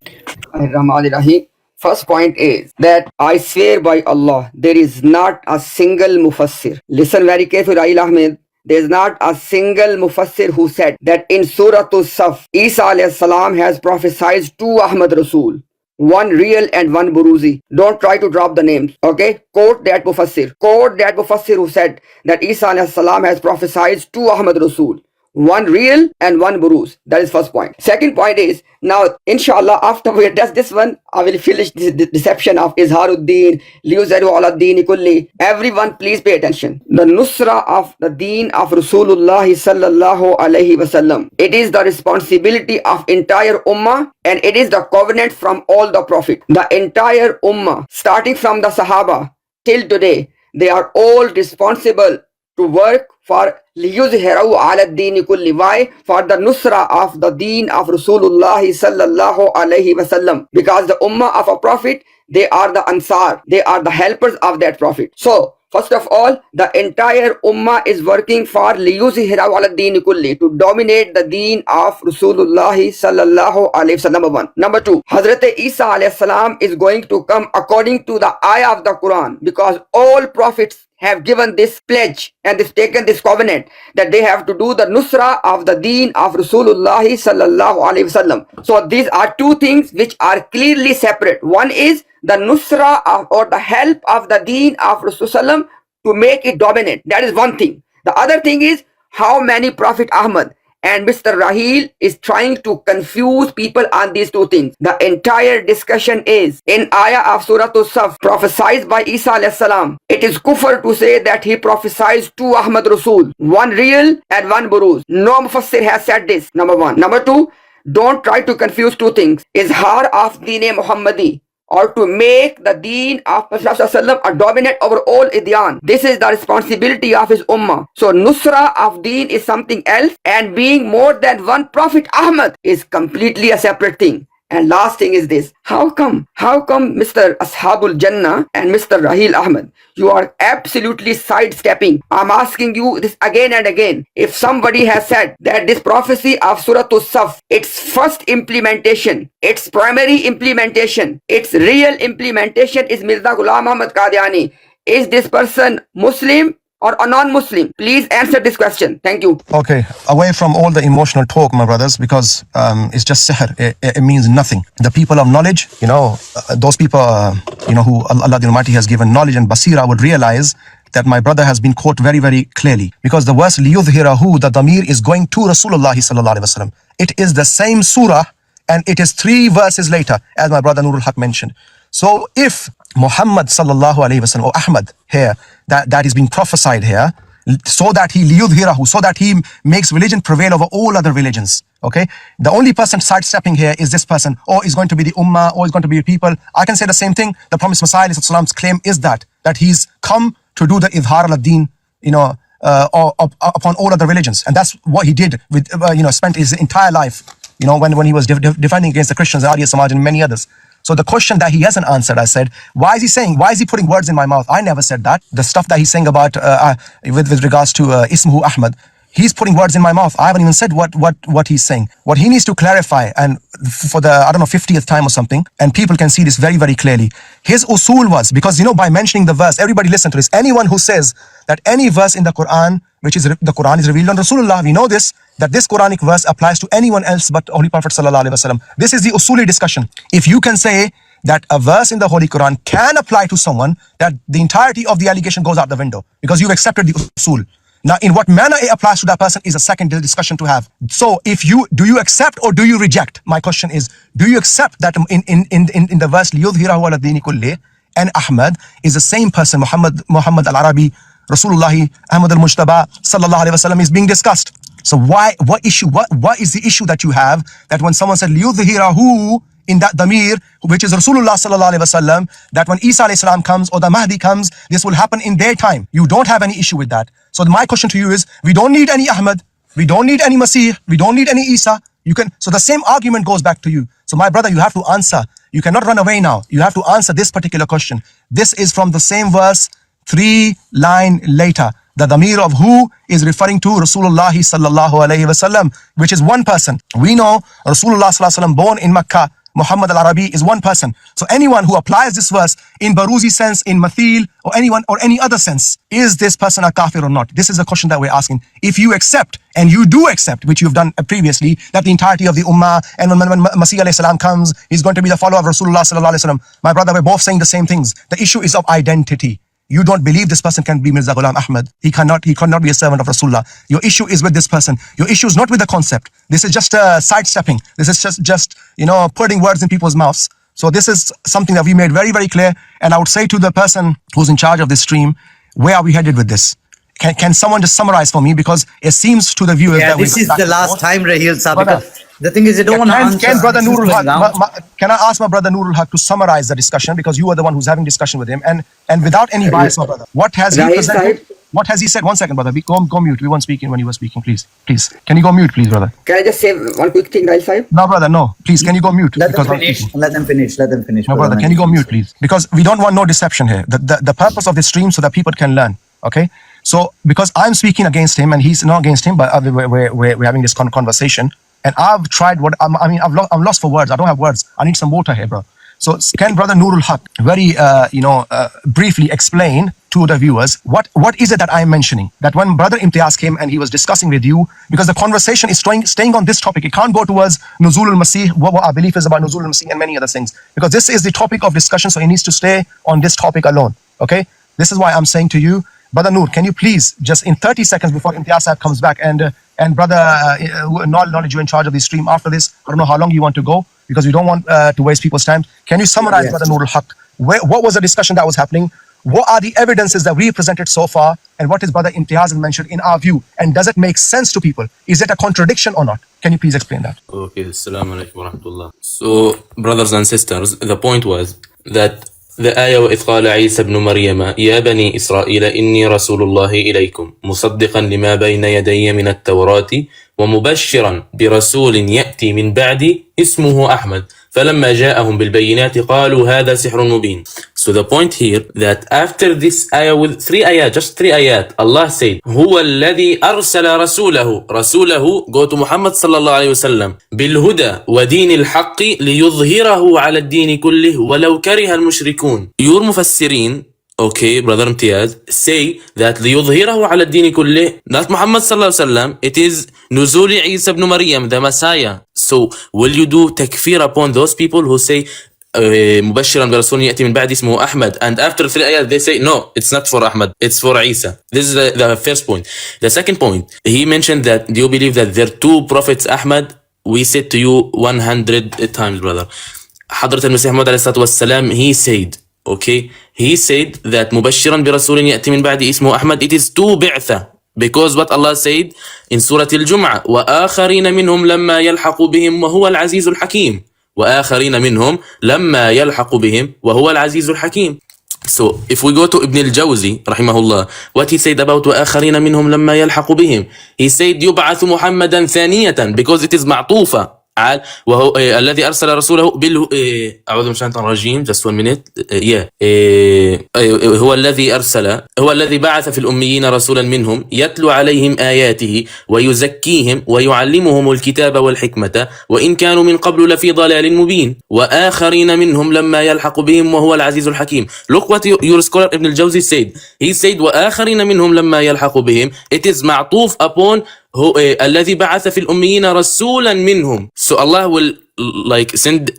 Rahim. First point is that I swear by Allah, there is not a single mufassir. Listen very carefully, Rahil Ahmed. There is not a single mufassir who said that in Surah As-Saf, Isa alayhi salam has prophesied to Ahmad Rasul. one real and one buruzi. Don't try to drop the names. Okay? Quote that Mufassir. Quote that Mufassir who said that Isa Asalam has prophesied to Ahmad Rasul. One real and one buruz. That is first point. Second point is, now inshallah after we address this one, I will finish this deception of Izharuddin, Liyuzaru ala deen kulli. Everyone please pay attention. The nusra of the deen of Rasulullah sallallahu alaihi wasallam. It is the responsibility of entire ummah and it is the covenant from all the prophet. The entire ummah, starting from the Sahaba till today, they are all responsible to work for liyuzhirahu ala deen kulli. Why? For the nusra of the deen of Rasulullah sallallahu alaihi wasallam. Because the ummah of a prophet, they are the ansar, they are the helpers of that prophet. So first of all, the entire ummah is working for liyuzhirahu ala deen kulli, to dominate the deen of Rasulullah sallallahu alaihi wasallam. Number one. Number two, Hazrat Isa alayhi salam is going to come according to the ayah of the Quran, because all prophets have given this pledge and they've taken this covenant that they have to do the nusra of the deen of Rasulullah sallallahu alaihi wasallam. So these are two things which are clearly separate. One is the nusra of, or the help of the deen of Rasulullah to make it dominant. That is one thing. The other thing is how many Prophet Ahmad and Mr. Rahil is trying to confuse people on these two things. The entire discussion is in ayah of Surah As-Saf, prophesied by Isa alayhi salam. It is kufr to say that he prophesies to Ahmad Rasul, one real and one buruz. No Mufassir has said this. Number one. Number two, don't try to confuse two things. Izhar of Deen Muhammadi, or to make the deen of Prophet a dominant over all idyan. This is the responsibility of his ummah. So nusra of deen is something else, and being more than one Prophet Ahmad is completely a separate thing. And last thing is this. How come Mr. Ashabul Jannah and Mr. Rahil Ahmad, you are absolutely sidestepping? I'm asking you this again and again. If somebody has said that this prophecy of Surah As-Saf, its first implementation, its primary implementation, its real implementation is Mirza Ghulam Ahmad Qadiani, is this person Muslim or a non-Muslim? Please answer this question. Thank you. Okay, away from all the emotional talk, my brothers, because it's just sihr. It means nothing. The people of knowledge, those people, who Allah the Almighty has given knowledge and basira would realize that my brother has been caught very, very clearly. Because the verse liyudhhirahu, the damir is going to Rasulullah sallallahu alaihi wasallam. It is the same surah and it is 3 verses later, as my brother Nurul Haq mentioned. So if Muhammad sallallahu alaihi wasallam, or Ahmad here, that is being prophesied here, so that he liyudhhirahu, so that he makes religion prevail over all other religions. Okay, the only person sidestepping here is this person, or is going to be the ummah, or is going to be the people. I can say the same thing. The Promised Messiah Islam's claim is that he's come to do the idhar al-din, upon all other religions, and that's what he did with, spent his entire life, when he was defending against the Christians, Arya Samaj, and many others. So the question that he hasn't answered, I said, why is he putting words in my mouth? I never said that. The stuff that he's saying about, with regards to Ismuhu Ahmad, he's putting words in my mouth. I haven't even said what he's saying. What he needs to clarify, and for the, 50th time or something, and people can see this very, very clearly. His usul was, because, by mentioning the verse, everybody listen to this. Anyone who says that any verse in the Quran, which is the Quran is revealed on Rasulullah, we know this, that this Quranic verse applies to anyone else but Holy Prophet sallallahu alaihi wasallam. This is the usuli discussion. If you can say that a verse in the Holy Quran can apply to someone, that the entirety of the allegation goes out the window, because you've accepted the usul. Now, in what manner it applies to that person is a second discussion to have. So, do you accept or do you reject? My question is, do you accept that in the verse liyudhhirahu ala dini kulli, and Ahmad is the same person, Muhammad al-Arabi, Rasulullah, Ahmad al-Mujtaba, sallallahu alaihi wasallam, is being discussed? So what is the issue that you have, that when someone said liyudhhirahu in that damir, which is Rasulullah sallallahu alaihi wasallam, that when Isa alayhi salam comes or the Mahdi comes, this will happen in their time? You don't have any issue with that. So my question to you is, we don't need any Ahmad, we don't need any Masih, we don't need any Isa. So the same argument goes back to you. So my brother, you have to answer. You cannot run away now. You have to answer this particular question. This is from the same verse, 3 lines later. The damir of who is referring to Rasulullah sallallahu alaihi wasallam, which is one person. We know Rasulullah sallallahu alaihi wasallam born in Makkah, Muhammad al-Arabi is one person. So anyone who applies this verse in Baruzi sense, in Mathil, or anyone or any other sense, is this person a kafir or not? This is a question that we're asking. If you accept, and you do accept, which you've done previously, that the entirety of the ummah, and when Masih alayhi salam comes, he's going to be the follower of Rasulullah sallallahu alayhi wasallam. My brother, we're both saying the same things. The issue is of identity. You don't believe this person can be Mirza Ghulam Ahmad. He cannot be a servant of Rasulullah. Your issue is with this person. Your issue is not with the concept. This is just sidestepping. This is just putting words in people's mouths. So this is something that we made very, very clear. And I would say to the person who's in charge of this stream, where are we headed with this? Can someone just summarize for me? Because it seems to the viewers that this is the last time, Raheel Sahib, because the thing is, they don't want to answer. Can brother Nurul Haq, can I ask my brother Nurul Haq to summarize the discussion, because you are the one who's having discussion with him, and without any bias, my brother, what has he presented? What has he said? 1 second, brother. Go mute. We weren't speaking when you were speaking. Please. Can you go mute, please, brother? Can I just say one quick thing, Raheel Sahib? No, brother, no. Please, can you go mute? Let them finish. No, brother, can you go mute, please? Because we don't want no deception here. The purpose of this stream so that people can learn. Okay. So because I'm speaking against him and he's not against him, but we're having this conversation, and I've tried I'm lost for words. I don't have words. I need some water here, bro. So can brother Nurul Haq very briefly explain to the viewers what is it that I'm mentioning? That when brother Imtiaz came and he was discussing with you, because the conversation is staying on this topic, it can't go towards Nuzul al-Masih, what our belief is about Nuzul al-Masih and many other things, because this is the topic of discussion, so it needs to stay on this topic alone. Okay, this is why I'm saying to you, brother Noor, can you please just in 30 seconds before Imtiaz Sahib comes back, and brother knowledge, you in charge of the stream after this, I don't know how long you want to go, because we don't want to waste people's time. Can you summarize, brother Nurul Haq, what was the discussion that was happening? What are the evidences that we presented so far, and what is brother Imtiaz mentioned in our view, and does it make sense to people? Is it a contradiction or not? Can you please explain that? Okay, Assalamu Alaikum wa rahmatullah. So, brothers and sisters, the point was that the ayah وإذ قال عيسى بن مريم يا بني إسرائيل إني رسول الله إليكم مصدقا لما بين يدي من التوراة ومبشرا برسول يأتي من بعدي اسمه أحمد فلما جاءهم بالبينات قالوا هذا سحر مبين. So the point here that after this ayah with just three ayat, Allah said هو الذي أرسل رسوله go to Muhammad صلى الله عليه وسلم بالهدى ودين الحق ليظهره على الدين كله ولو كره المشركون. Your مفسرين, okay, brother Imtiaz, say that ليظهره على الدين كله, not Muhammad صلى الله عليه وسلم, it is نزول عيسى بن مريم, the Messiah. So will you do takfir upon those people who say مبشرا برسول يأتي من بعد اسمه أحمد, and after 3 ayat they say no, it's not for Ahmad, it's for Isa? This is the first point. The second point, he mentioned that do you believe that there are 2 prophets Ahmad? We said to you 100 times, brother, حضرة المسيح محمد عليه الصلاة والسلام, he said, okay, he said that مبشرا برسول يأتي من بعد اسمه أحمد, it is 2 بعثة, because what Allah said in Surah Al-Jum'ah, وآخرين منهم لما يلحق بهم وهو العزيز الحكيم, وآخرين منهم لما يلحق بهم وهو العزيز الحكيم. So if we go to Ibn al-Jawzi rahimahullah, what he said about وآخرين منهم لما يلحق بهم, he said يبعث محمدا ثانية, because it is معطوفة وهو الذي أرسل رسوله أعوذ من الشيطان الرجيم, just 1 minute, هو الذي بعث في الأميين رسولا منهم يتلو عليهم آياته ويزكيهم ويعلمهم الكتاب والحكمة وإن كانوا من قبل لفي ضلال مبين وآخرين منهم لما يلحق بهم وهو العزيز الحكيم. Look what your scholar Ibn al-Jawzi said. He said وآخرين منهم لما يلحق بهم, it is معطوف upon هو الذي بعث في الأميين رسولا منهم. So Allah will send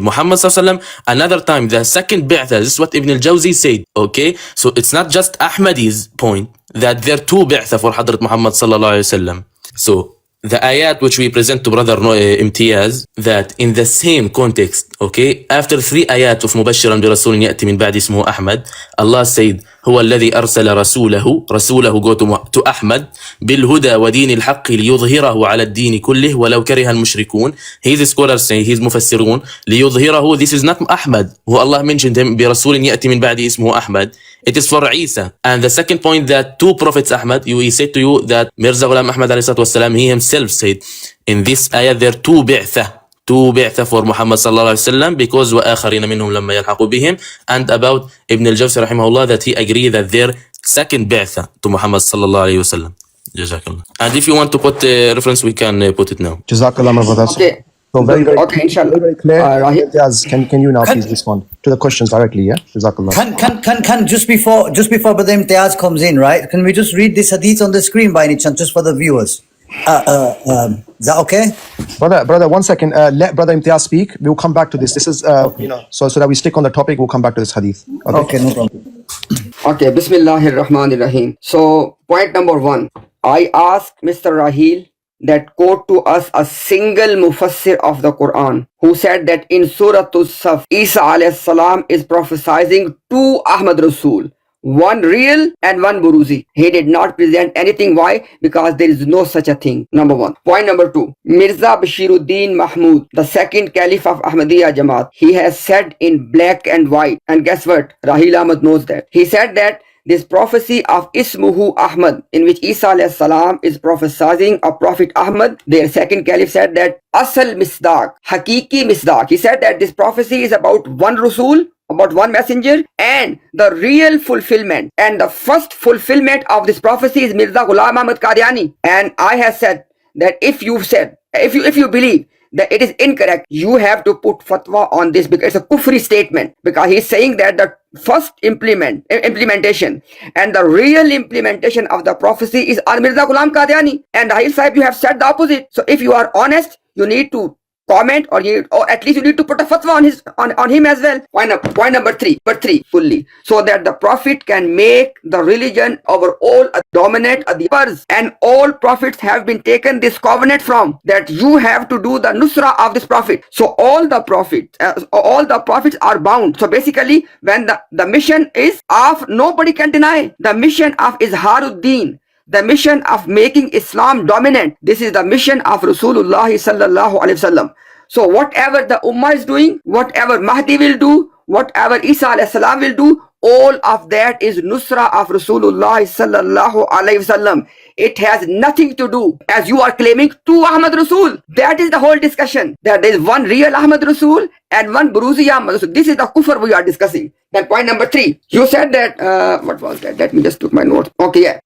Muhammad صلى الله عليه وسلم another time, the second bi'tha. This is what Ibn al-Jawzi said. Okay, so it's not just Ahmadi's point that there are 2 bi'tha for Hadrat Muhammad صلى الله عليه وسلم. So the ayat which we present to brother Imtiaz, that in the same context, okay, after 3 ayat of مبشرا برسول يأتي من بعد اسمه أحمد, Allah said هو الذي أرسل رسوله go to أحمد بالهدى ودين الحق ليظهره على الدين كله ولو كره المشركون. His scholars say, his مفسرون, ليظهره, this is not Ahmad who Allah mentioned him برسول يأتي من بعد اسمه أحمد, it is for Isa. And the second point, that 2 prophets Ahmad, he said to you that Mirza Ghulam Ahmad عليه الصلاة والسلام, he himself said in this ayah there are 2 بعثة for Muhammad sallallahu alaihi wasallam, because وآخرين منهم لما يلحق بهم, and about Ibn al-Jawzi rahimahullah that he agreed that their second بعثة to Muhammad sallallahu alaihi wasallam. Jazakallah. And if you want to put a reference, we can put it now. Jazakallah, my brother. Okay. So very, very, Okay, inshallah. very, very clear. Raheel. Imtiaz, can you now please respond to the questions directly? Yeah, Jazakallah. Can just before Brother Imtiaz comes in, right? Can we just read this hadith on the screen by any chance, just for the viewers? Is that okay? Brother, 1 second. Let Brother Imtiaz speak. We'll come back to this. This is, so that we stick on the topic. We'll come back to this hadith. Okay, no problem. Okay, Bismillahir Rahmanir Rahim. So, point number 1. I asked Mr. Raheel that quote to us a single mufassir of the Quran who said that in Surah As-Saf, Isa alayhi salam is prophesying two Ahmad Rasul, one real and one buruzi. He did not present anything. Why? Because there is no such a thing. Number 1. Point number 2. Mirza Bashiruddin Mahmud, the second caliph of Ahmadiyya Jamaat, he has said in black and white. And guess what? Raheel Ahmad knows that. He said that this prophecy of Ismuhu Ahmad, in which Isa alayhi salam is prophesying of Prophet Ahmad, their second caliph said that Asal Misdaq, Hakiki Misdaq. He said that this prophecy is about one Rasul, about one messenger, and the real fulfillment. And the first fulfillment of this prophecy is Mirza Ghulam Ahmad Qadiani. And I have said that if you believe that it is incorrect, you have to put fatwa on this, because it's a kufri statement, because he's saying that the first implementation and the real implementation of the prophecy is on Mirza Ghulam Qadiani. And Raheel Sahib, you have said the opposite. So if you are honest, you need to comment, or at least you need to put a fatwa on him as well. Point number 3, fully, so that the prophet can make the religion over all dominate the others, and all prophets have been taken this covenant from, that you have to do the nusra of this prophet. So all the prophets are bound. So basically, when the mission is of, nobody can deny the mission of Izharuddin, the mission of making Islam dominant. This is the mission of Rasulullah sallallahu alaihi wasallam. So whatever the Ummah is doing, whatever Mahdi will do, whatever Isa alayhi salam will do, all of that is nusra of Rasulullah sallallahu alaihi wasallam. It has nothing to do, as you are claiming, two Ahmad Rasul. That is the whole discussion, that there is one real Ahmad Rasul and one Buruzi Ahmad Rasul. This is the kufr we are discussing. Then point number 3, you said that, what was that? Let me just took my notes. Okay, yeah.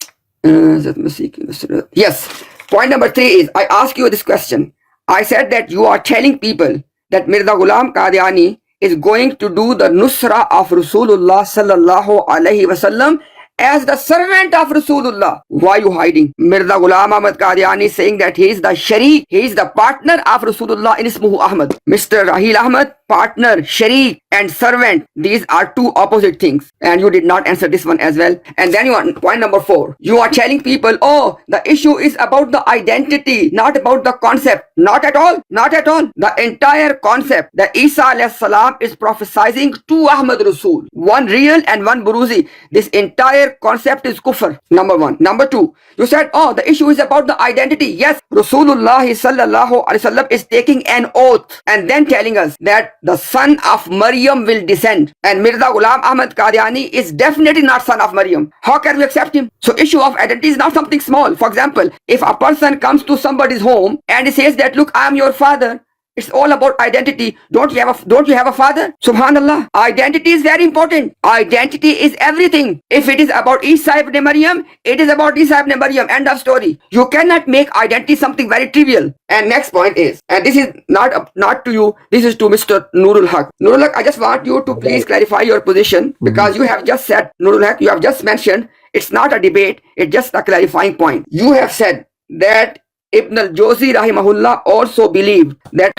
Yes. Point number 3 is, I ask you this question. I said that you are telling people that Mirza Ghulam Qadiani is going to do the nusra of Rasulullah sallallahu alaihi wasallam as the servant of Rasulullah. Why are you hiding? Mirza Ghulam Ahmad Qadiani is saying that he is the sharik, he is the partner of Rasulullah in Ismuhu Ahmad. Mr. Raheel Ahmad, partner, sharik and servant, these are two opposite things, and you did not answer this one as well. And then you are, point number 4, you are telling people, oh, the issue is about the identity, not about the concept. Not at all, not at all. The entire concept that Isa alayhi salam is prophesying two Ahmad Rasul, one real and one Buruzi, this entire concept is kufr. Number 1. Number 2, you said, oh, the issue is about the identity. Yes, Rasulullah sallallahu alaihi wasallam is taking an oath and then telling us that the son of Maryam will descend, and Mirza Ghulam Ahmad Qadiani is definitely not son of Maryam. How can we accept him? So issue of identity is not something small. For example, if a person comes to somebody's home and he says that, look, I am your father, it's all about identity. Don't you have a father? Subhanallah. Identity is very important. Identity is everything. If it is about Isa ibn Maryam, it is about Isa ibn Maryam. End of story. You cannot make identity something very trivial. And next point is, and this is not to you, this is to Mr. Nurul Haq. Nurul Haq, I just want you to please clarify your position, because you have just said, Nurul Haq, you have just mentioned, it's not a debate, it's just a clarifying point. You have said that Ibn al-Jawzi rahimahullah also believed that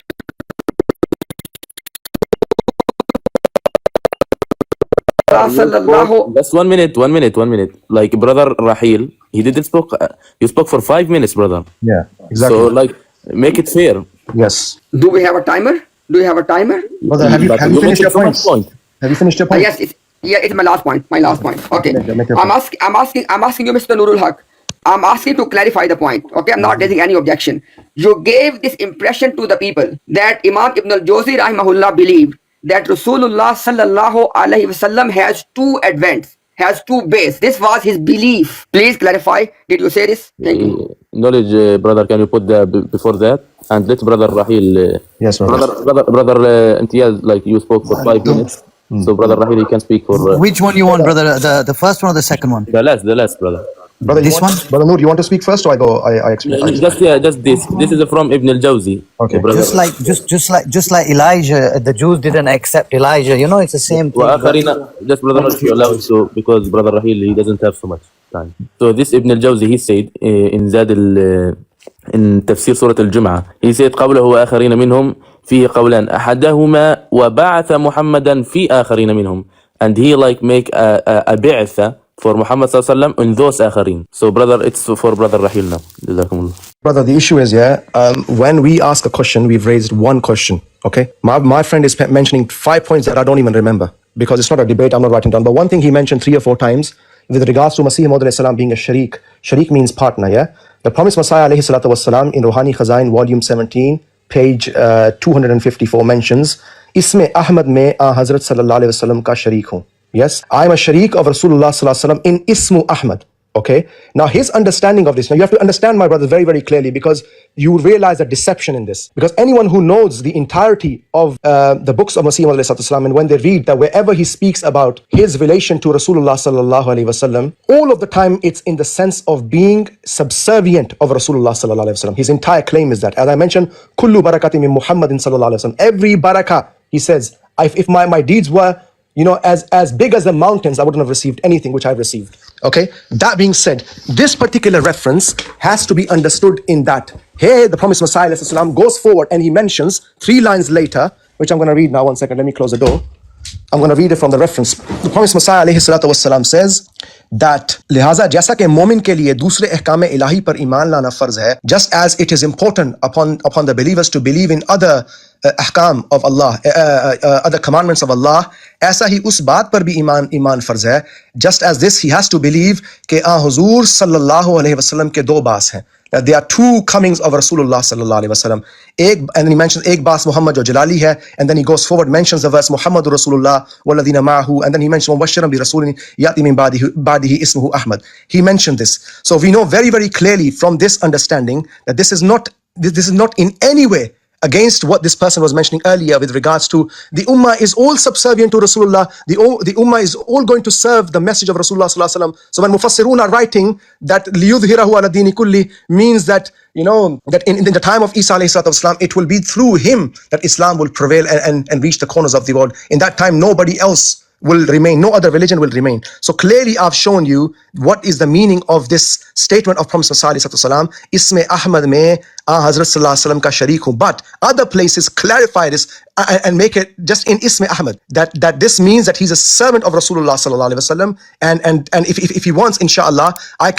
Just 1 minute. Like brother Raheel, he didn't spoke. You spoke for 5 minutes, brother. Yeah, exactly. So like, make it fair. Yes. Do we have a timer? Brother, have you finished your point? Have you finished your point? Yes, it's my last point. Okay. Make your I'm asking you, Mr. Nurul Haq. I'm asking to clarify the point. Okay, I'm not raising any objection. You gave this impression to the people that Imam Ibn al-Jawzi rahimahullah believed that Rasulullah sallallahu alaihi wasallam has two advents, has two bases. This was his belief. Please clarify. Did you say this? Thank you. Knowledge, brother. Can you put before that, and let brother Raheel? Yes, brother Imtiaz, like you spoke for 5 minutes. So brother Raheel, you can speak for. Which one you want, brother? The first one or the second one? The last, brother. Brother, This one? Brother Noor, you want to speak first, or I go? I explain. Just this. This is from Ibn al-Jawzi, Okay. brother. Just like Elijah, the Jews didn't accept Elijah. You know, it's the same thing. Just brother, not if you allow to, because brother Rahil, he doesn't have so much time. So this Ibn al-Jawzi, he said in in تفسير سورة الجمعة, he said قوله وآخرين منهم فيه قولان أحدهما وبعث محمدا في آخرين منهم, and he like make a بعثة for Muhammad صلى الله عليه وسلم in those آخرين. So brother, it's for brother Rahil now. جزاكم الله. Brother, the issue is, when we ask a question, we've raised one question, okay? My friend is mentioning 5 points that I don't even remember, because it's not a debate, I'm not writing down. But one thing he mentioned 3 or 4 times, with regards to Masih Maud salam being a sharik. Sharik means partner, yeah? The promised Messiah alayhi salatu wassalam in Ruhani Khazain, volume 17, page 254 mentions, Isme Ahmad mein Hazrat sallallahu alayhi wasallam ka sharik hoon. Yes, I am a sharik of Rasulullah sallallahu alayhi wasallam in Ismu Ahmad. Okay, now his understanding of this, now you have to understand, my brother, very, very clearly, because you realize the deception in this. Because anyone who knows the entirety of the books of Masih Maud, and when they read that wherever he speaks about his relation to Rasulullah sallallahu alaihi wasallam, all of the time it's in the sense of being subservient of Rasulullah sallallahu alaihi wasallam. His entire claim is that, as I mentioned, kullu barakati min Muhammadin sallallahu alaihi wasallam. Every barakah, he says, if my deeds were, as big as the mountains, I wouldn't have received anything which I've received. Okay, that being said, this particular reference has to be understood in that here the promised Messiah ﷺ goes forward and he mentions 3 lines later, which I'm going to read now. 1 second, let me close the door. I'm going to read it from the reference. The promised Messiah ﷺ says that लिहाजा जैसा कि मोमिन के लिए दूसरे अहकाम इलाही पर ईमान लाना फर्ज है, just as it is important upon the believers to believe in other ahkam of Allah, other commandments of Allah, ऐसा ही उस बात पर भी ईमान फर्ज है, just as this he has to believe कि हुजूर सल्लल्लाहु अलैहि वसल्लम के 2 बास हैं, that there are 2 comings of Rasulullah sallallahu alaihi wasallam. And then he mentions ek baas Muhammad jo jalali hai, and then he goes forward, mentions the verse Muhammadur Rasulullah walladhina ma'ahu, and then he mentions mubashiran bi rasulin yati min ba'dihi ismuhu Ahmad. He mentioned this. So we know very, very clearly from this understanding that this is not in any way against what this person was mentioning earlier with regards to the ummah is all subservient to Rasulullah. The ummah is all going to serve the message of Rasulullah sallallahu alaihi wasallam. So when Mufassirun are writing that liyudhhirahu ala dini kulli, means that that in the time of Isa alayhi salatu wasalam, it will be through him that Islam will prevail and reach the corners of the world. In that time, nobody else will remain, no other religion will remain. So clearly I've shown you what is the meaning of this statement of Prophet sallallahu alaihi wasallam, Isme Ahmad mein Hazrat sallallahu alaihi wasallam ka sharik hu. But other places clarify this and make it just in Isme Ahmad, that this means that he's a servant of Rasulullah sallallahu alaihi wasallam, and if he wants, inshallah, I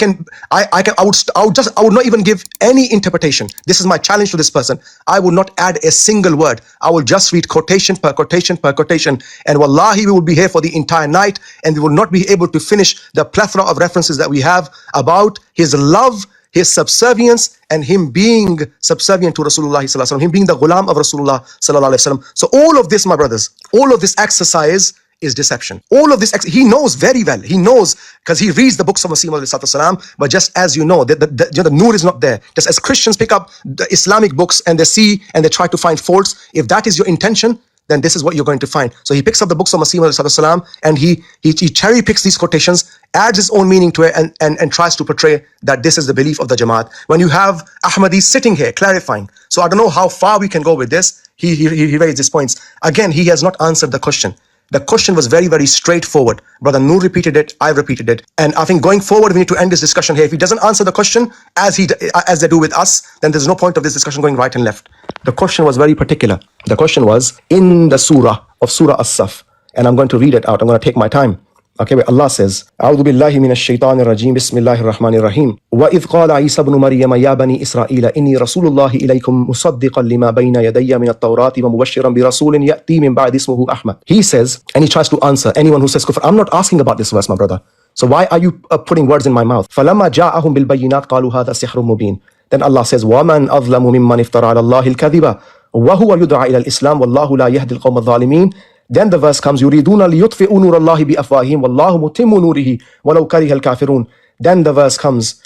would not even give any interpretation. This is my challenge to this person. I will not add a single word. I will just read quotation per quotation per quotation, and wallahi we will be here for the entire night, and we will not be able to finish the plethora of references that we have about his love, his subservience, and him being subservient to Rasulullah sallallahu alaihi wasallam, him being the ghulam of Rasulullah sallallahu alaihi wasallam. So all of this, my brothers, all of this exercise is deception. All of this, he knows very well. He knows because he reads the books of Masih alayhi salam. But just as you know, the nur is not there. Just as Christians pick up the Islamic books and they see and they try to find faults, if that is your intention, then this is what you're going to find. So he picks up the books of Masih alayhi salam and he cherry picks these quotations, adds his own meaning to it, and tries to portray that this is the belief of the Jamaat. When you have Ahmadis sitting here clarifying, so I don't know how far we can go with this. He raised these points. Again, he has not answered the question. The question was very, very straightforward. Brother Noor repeated it, I repeated it. And I think going forward, we need to end this discussion here. If he doesn't answer the question as they do with us, then there's no point of this discussion going right and left. The question was very particular. The question was in the surah of Surah As-Saf. And I'm going to read it out. I'm going to take my time. Okay, where Allah says, أعوذ بالله من الشيطان الرجيم بسم الله الرحمن الرحيم وإذ قال عيسى ابن مريم يا بني إسرائيل إني رسول الله إليكم مصدقا لما بين يدي من التوراة ومبشرا برسول يأتي من بعد اسمه أحمد. He says, and he tries to answer anyone who says kufr. I'm not asking about this verse, my brother. So why are you putting words in my mouth? فلما جاءهم بالبينات قالوا هذا سحر مبين. Then Allah says, ومن أظلم ممن افترى على الله الكذب وهو يدعى إلى الإسلام والله لا يهدي القوم الظالمين. Then the verse comes, يريدون ليطفئوا نور الله بأفواههم والله متم نوره ولو كره الكافرون. Then the verse comes,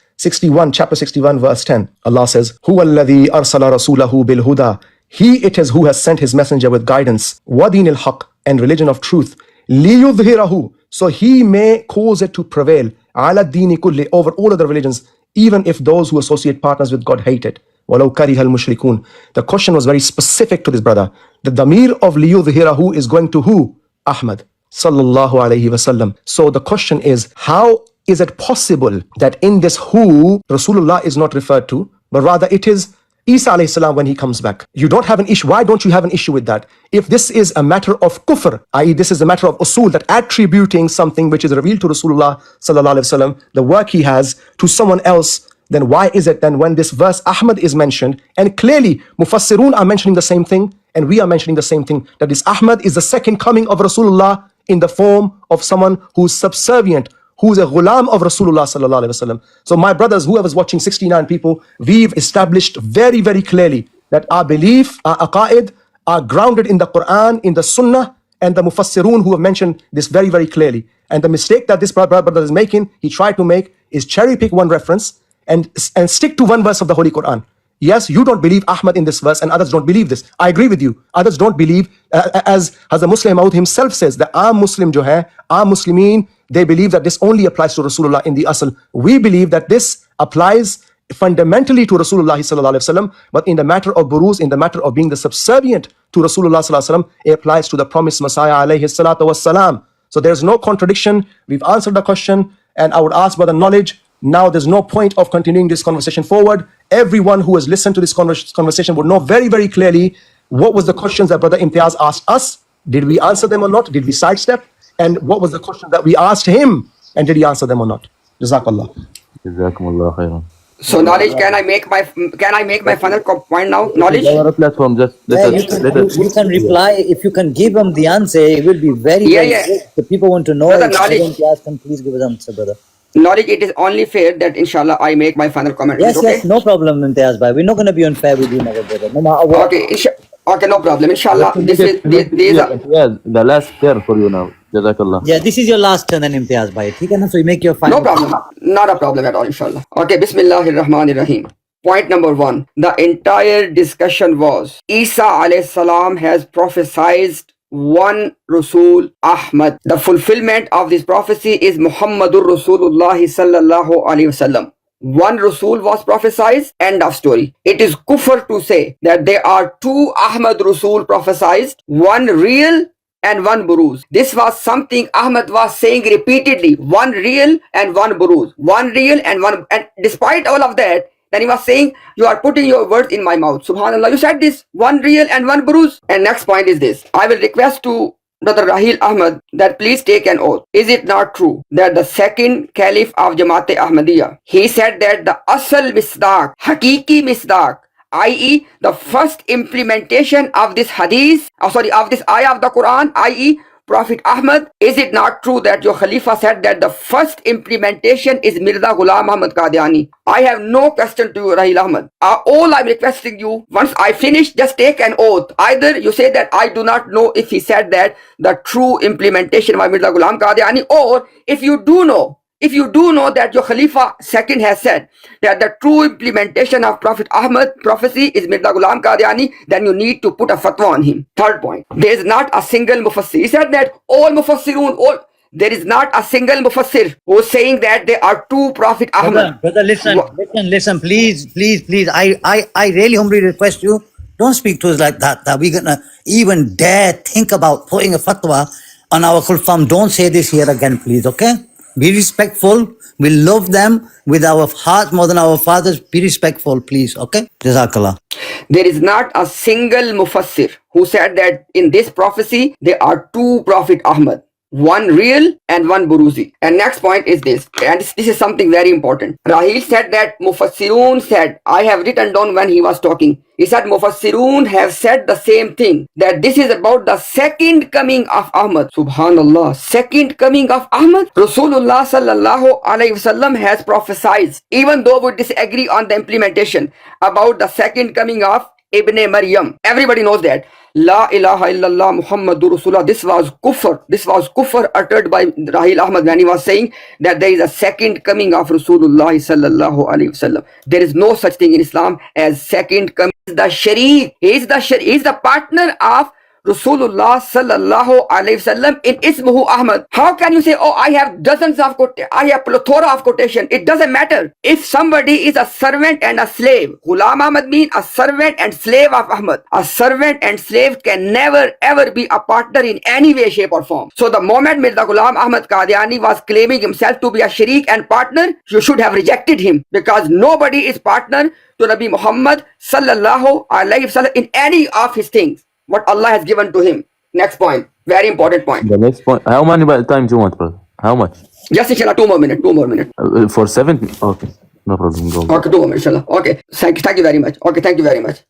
chapter 61, verse 10. Allah says, هو الذي أرسل رسوله بالهدى. He it is who has sent his messenger with guidance. وَدِينِ الْحَقِّ, and religion of truth. لِيُظْهِرَهُ, so he may cause it to prevail, عَلَى الدِّينِ كُلِّ, over all other religions, even if those who associate partners with God hate it. وَلَوْ كَرِهَ الْمُشْرِكُونَ. The question was very specific to this brother. The damir of لِيُظْهِرَهُ is going to who? Ahmad sallallahu alayhi wasallam. So the question is, how is it possible that in this who Rasulullah is not referred to, but rather it is Isa alayhi salam when he comes back? You don't have an issue. Why don't you have an issue with that? If this is a matter of kufr, i.e. this is a matter of usul, that attributing something which is revealed to Rasulullah sallallahu alayhi wasallam, the work he has, to someone else, then why is it then when this verse Ahmad is mentioned, and clearly Mufassirun are mentioning the same thing, and we are mentioning the same thing, that this Ahmad is the second coming of Rasulullah in the form of someone who's subservient, who's a ghulam of Rasulullah sallallahu alaihi wasallam. So my brothers, whoever's watching, 69 people, we've established very, very clearly that our belief, our aqaid, are grounded in the Quran, in the Sunnah, and the Mufassirun who have mentioned this very, very clearly. And the mistake that this brother is making, he tried to make, is cherry pick one reference and stick to one verse of the Holy Quran. Yes, you don't believe Ahmad in this verse and others don't believe this. I agree with you. Others don't believe, as Hazrat Muslim Maud himself says, that our Muslim jo hai, our Muslimin, they believe that this only applies to Rasulullah in the asl. We believe that this applies fundamentally to Rasulullah sallallahu alaihi wasallam, but in the matter of buruz, in the matter of being the subservient to Rasulullah sallallahu alaihi wasallam, it applies to the promised Messiah alayhi salatu wassalam. So there's no contradiction. We've answered the question, and I would ask by the knowledge, now there's no point of continuing this conversation forward. Everyone who has listened to this conversation would know very, very clearly what was the questions that Brother Imtiaz asked us. Did we answer them or not? Did we sidestep? And what was the question that we asked him? And did he answer them or not? Jazakallah. Jazakumullah khairan. So knowledge, can I make my final point now? Knowledge. Our platform, just let us. You can reply. If you can give them the answer, it will be very, very good. The people want to know. Brother, knowledge. Ask them, please give us an answer, brother. Knowledge, it is only fair that inshallah I make my final comment. Yes, okay? yes, no problem, Imtiaz bhai. We're not going to be unfair with you, my brother. No matter what. Okay, okay, no problem. Inshallah, these are Imtiaz, the last turn for you now. Jazakallah. Yeah, this is your last turn, and Imtiaz bhai. Okay, na? So you make your final. no problem. Not a problem at all, inshallah. Okay, Bismillahir Rahmanir Rahim. Point number 1. The entire discussion was Isa alayhi salam has prophesied one Rasul Ahmad. The fulfillment of this prophecy is Muhammadur Rasulullah sallallahu alaihi wasallam. One Rasul was prophesied, end of story. It is kufr to say that there are two Ahmad Rasul prophesied, one real and one buruz. This was something Ahmad was saying repeatedly, one real and one buruz, one real and one, and despite all of that, then he was saying, you are putting your words in my mouth. Subhanallah, you said this, one real and one buruz. And next point is this. I will request to Brother Rahil Ahmad that please take an oath. Is it not true that the second caliph of Jamaat Ahmadiyya, he said that the asal misdaq, hakiki misdaq, i.e. the first implementation of this hadith, of this ayah of the Quran, i.e. Prophet Ahmad, is it not true that your Khalifa said that the first implementation is Mirza Ghulam Muhammad Qadiani? I have no question to you, Rahil Ahmad. All I'm requesting you, once I finish, just take an oath. Either you say that I do not know if he said that the true implementation by Mirza Ghulam Qadiani, or if you do know that your Khalifa second has said that the true implementation of Prophet Ahmad prophecy is Mirza Ghulam Qadiani, then you need to put a fatwa on him. Third point, there is not a single mufassir. He said that all mufassirun, there is not a single mufassir who is saying that there are two Prophet Ahmad. Brother, listen, please. I really humbly request you, don't speak to us like that we're gonna even dare think about putting a fatwa on our Khulfam. Don't say this here again, please, okay? Be respectful. We love them with our heart more than our fathers. Be respectful, please. Okay? Jazakallah. There is not a single mufassir who said that in this prophecy there are two Prophet Ahmad. One real and one buruzi. And next point is this, and this is something very important. Rahil said that Mufassirun said, I have written down when he was talking, he said Mufassirun have said the same thing, that this is about the second coming of Ahmad. Subhanallah, second coming of Ahmad. Rasulullah sallallahu alaihi wasallam has prophesied, even though we disagree on the implementation, about the second coming of Ibn Maryam. Everybody knows that. La ilaha illallah Muhammadur Rasulullah. This was kufr uttered by Rahil Ahmad when he was saying that there is a second coming of Rasulullah sallallahu alaihi wasallam. There is no such thing in Islam as second coming. The Sharik, he is the partner of Rasulullah sallallahu alaihi wasallam in ismuhu Ahmad. How can you say, oh, I have dozens of I have plethora of quotation? It doesn't matter. If somebody is a servant and a slave, Ghulam Ahmad means a servant and slave of Ahmad. A servant and slave can never ever be a partner in any way, shape or form. So the moment Mirza Ghulam Ahmad Qadiani was claiming himself to be a sharik and partner, you should have rejected him, because nobody is partner to Nabi Muhammad sallallahu alaihi wasallam in any of his things what Allah has given to him. Next point, very important point. The next point. How many time do you want, brother? How much? Just inshallah, 2 more minutes. For 7? Okay. No problem. Go. Okay, 2 more minutes, inshallah. Okay, thank you very much. Okay, thank you very much.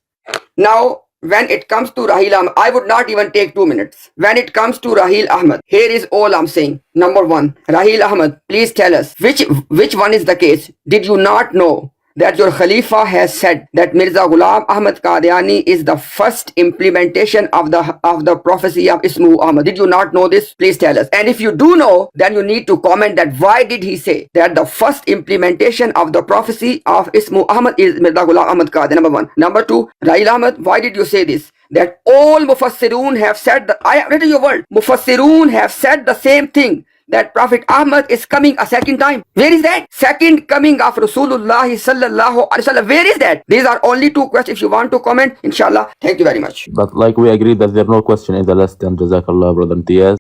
Now, when it comes to Rahil Ahmad, I would not even take 2 minutes. When it comes to Rahil Ahmad, here is all I'm saying. Number 1, Rahil Ahmad, please tell us which one is the case. Did you not know that your Khalifa has said that Mirza Ghulam Ahmad Qadiani is the first implementation of the prophecy of Ismu Ahmad? Did you not know this? Please tell us. And if you do know, then you need to comment that why did he say that the first implementation of the prophecy of Ismu Ahmad is Mirza Ghulam Ahmad Qadiani? Number 1. Number 2, Rahil Ahmad, why did you say this? That all Mufassirun have said that, I have written your word, Mufassirun have said the same thing, that Prophet Ahmad is coming a second time. Where is that? Second coming of Rasulullah sallallahu alaihi wasallam. Where is that? These are only 2 questions. If you want to comment, inshallah. Thank you very much. But like we agreed that there are no question in the list, and Jazakallah, brother Imtiaz.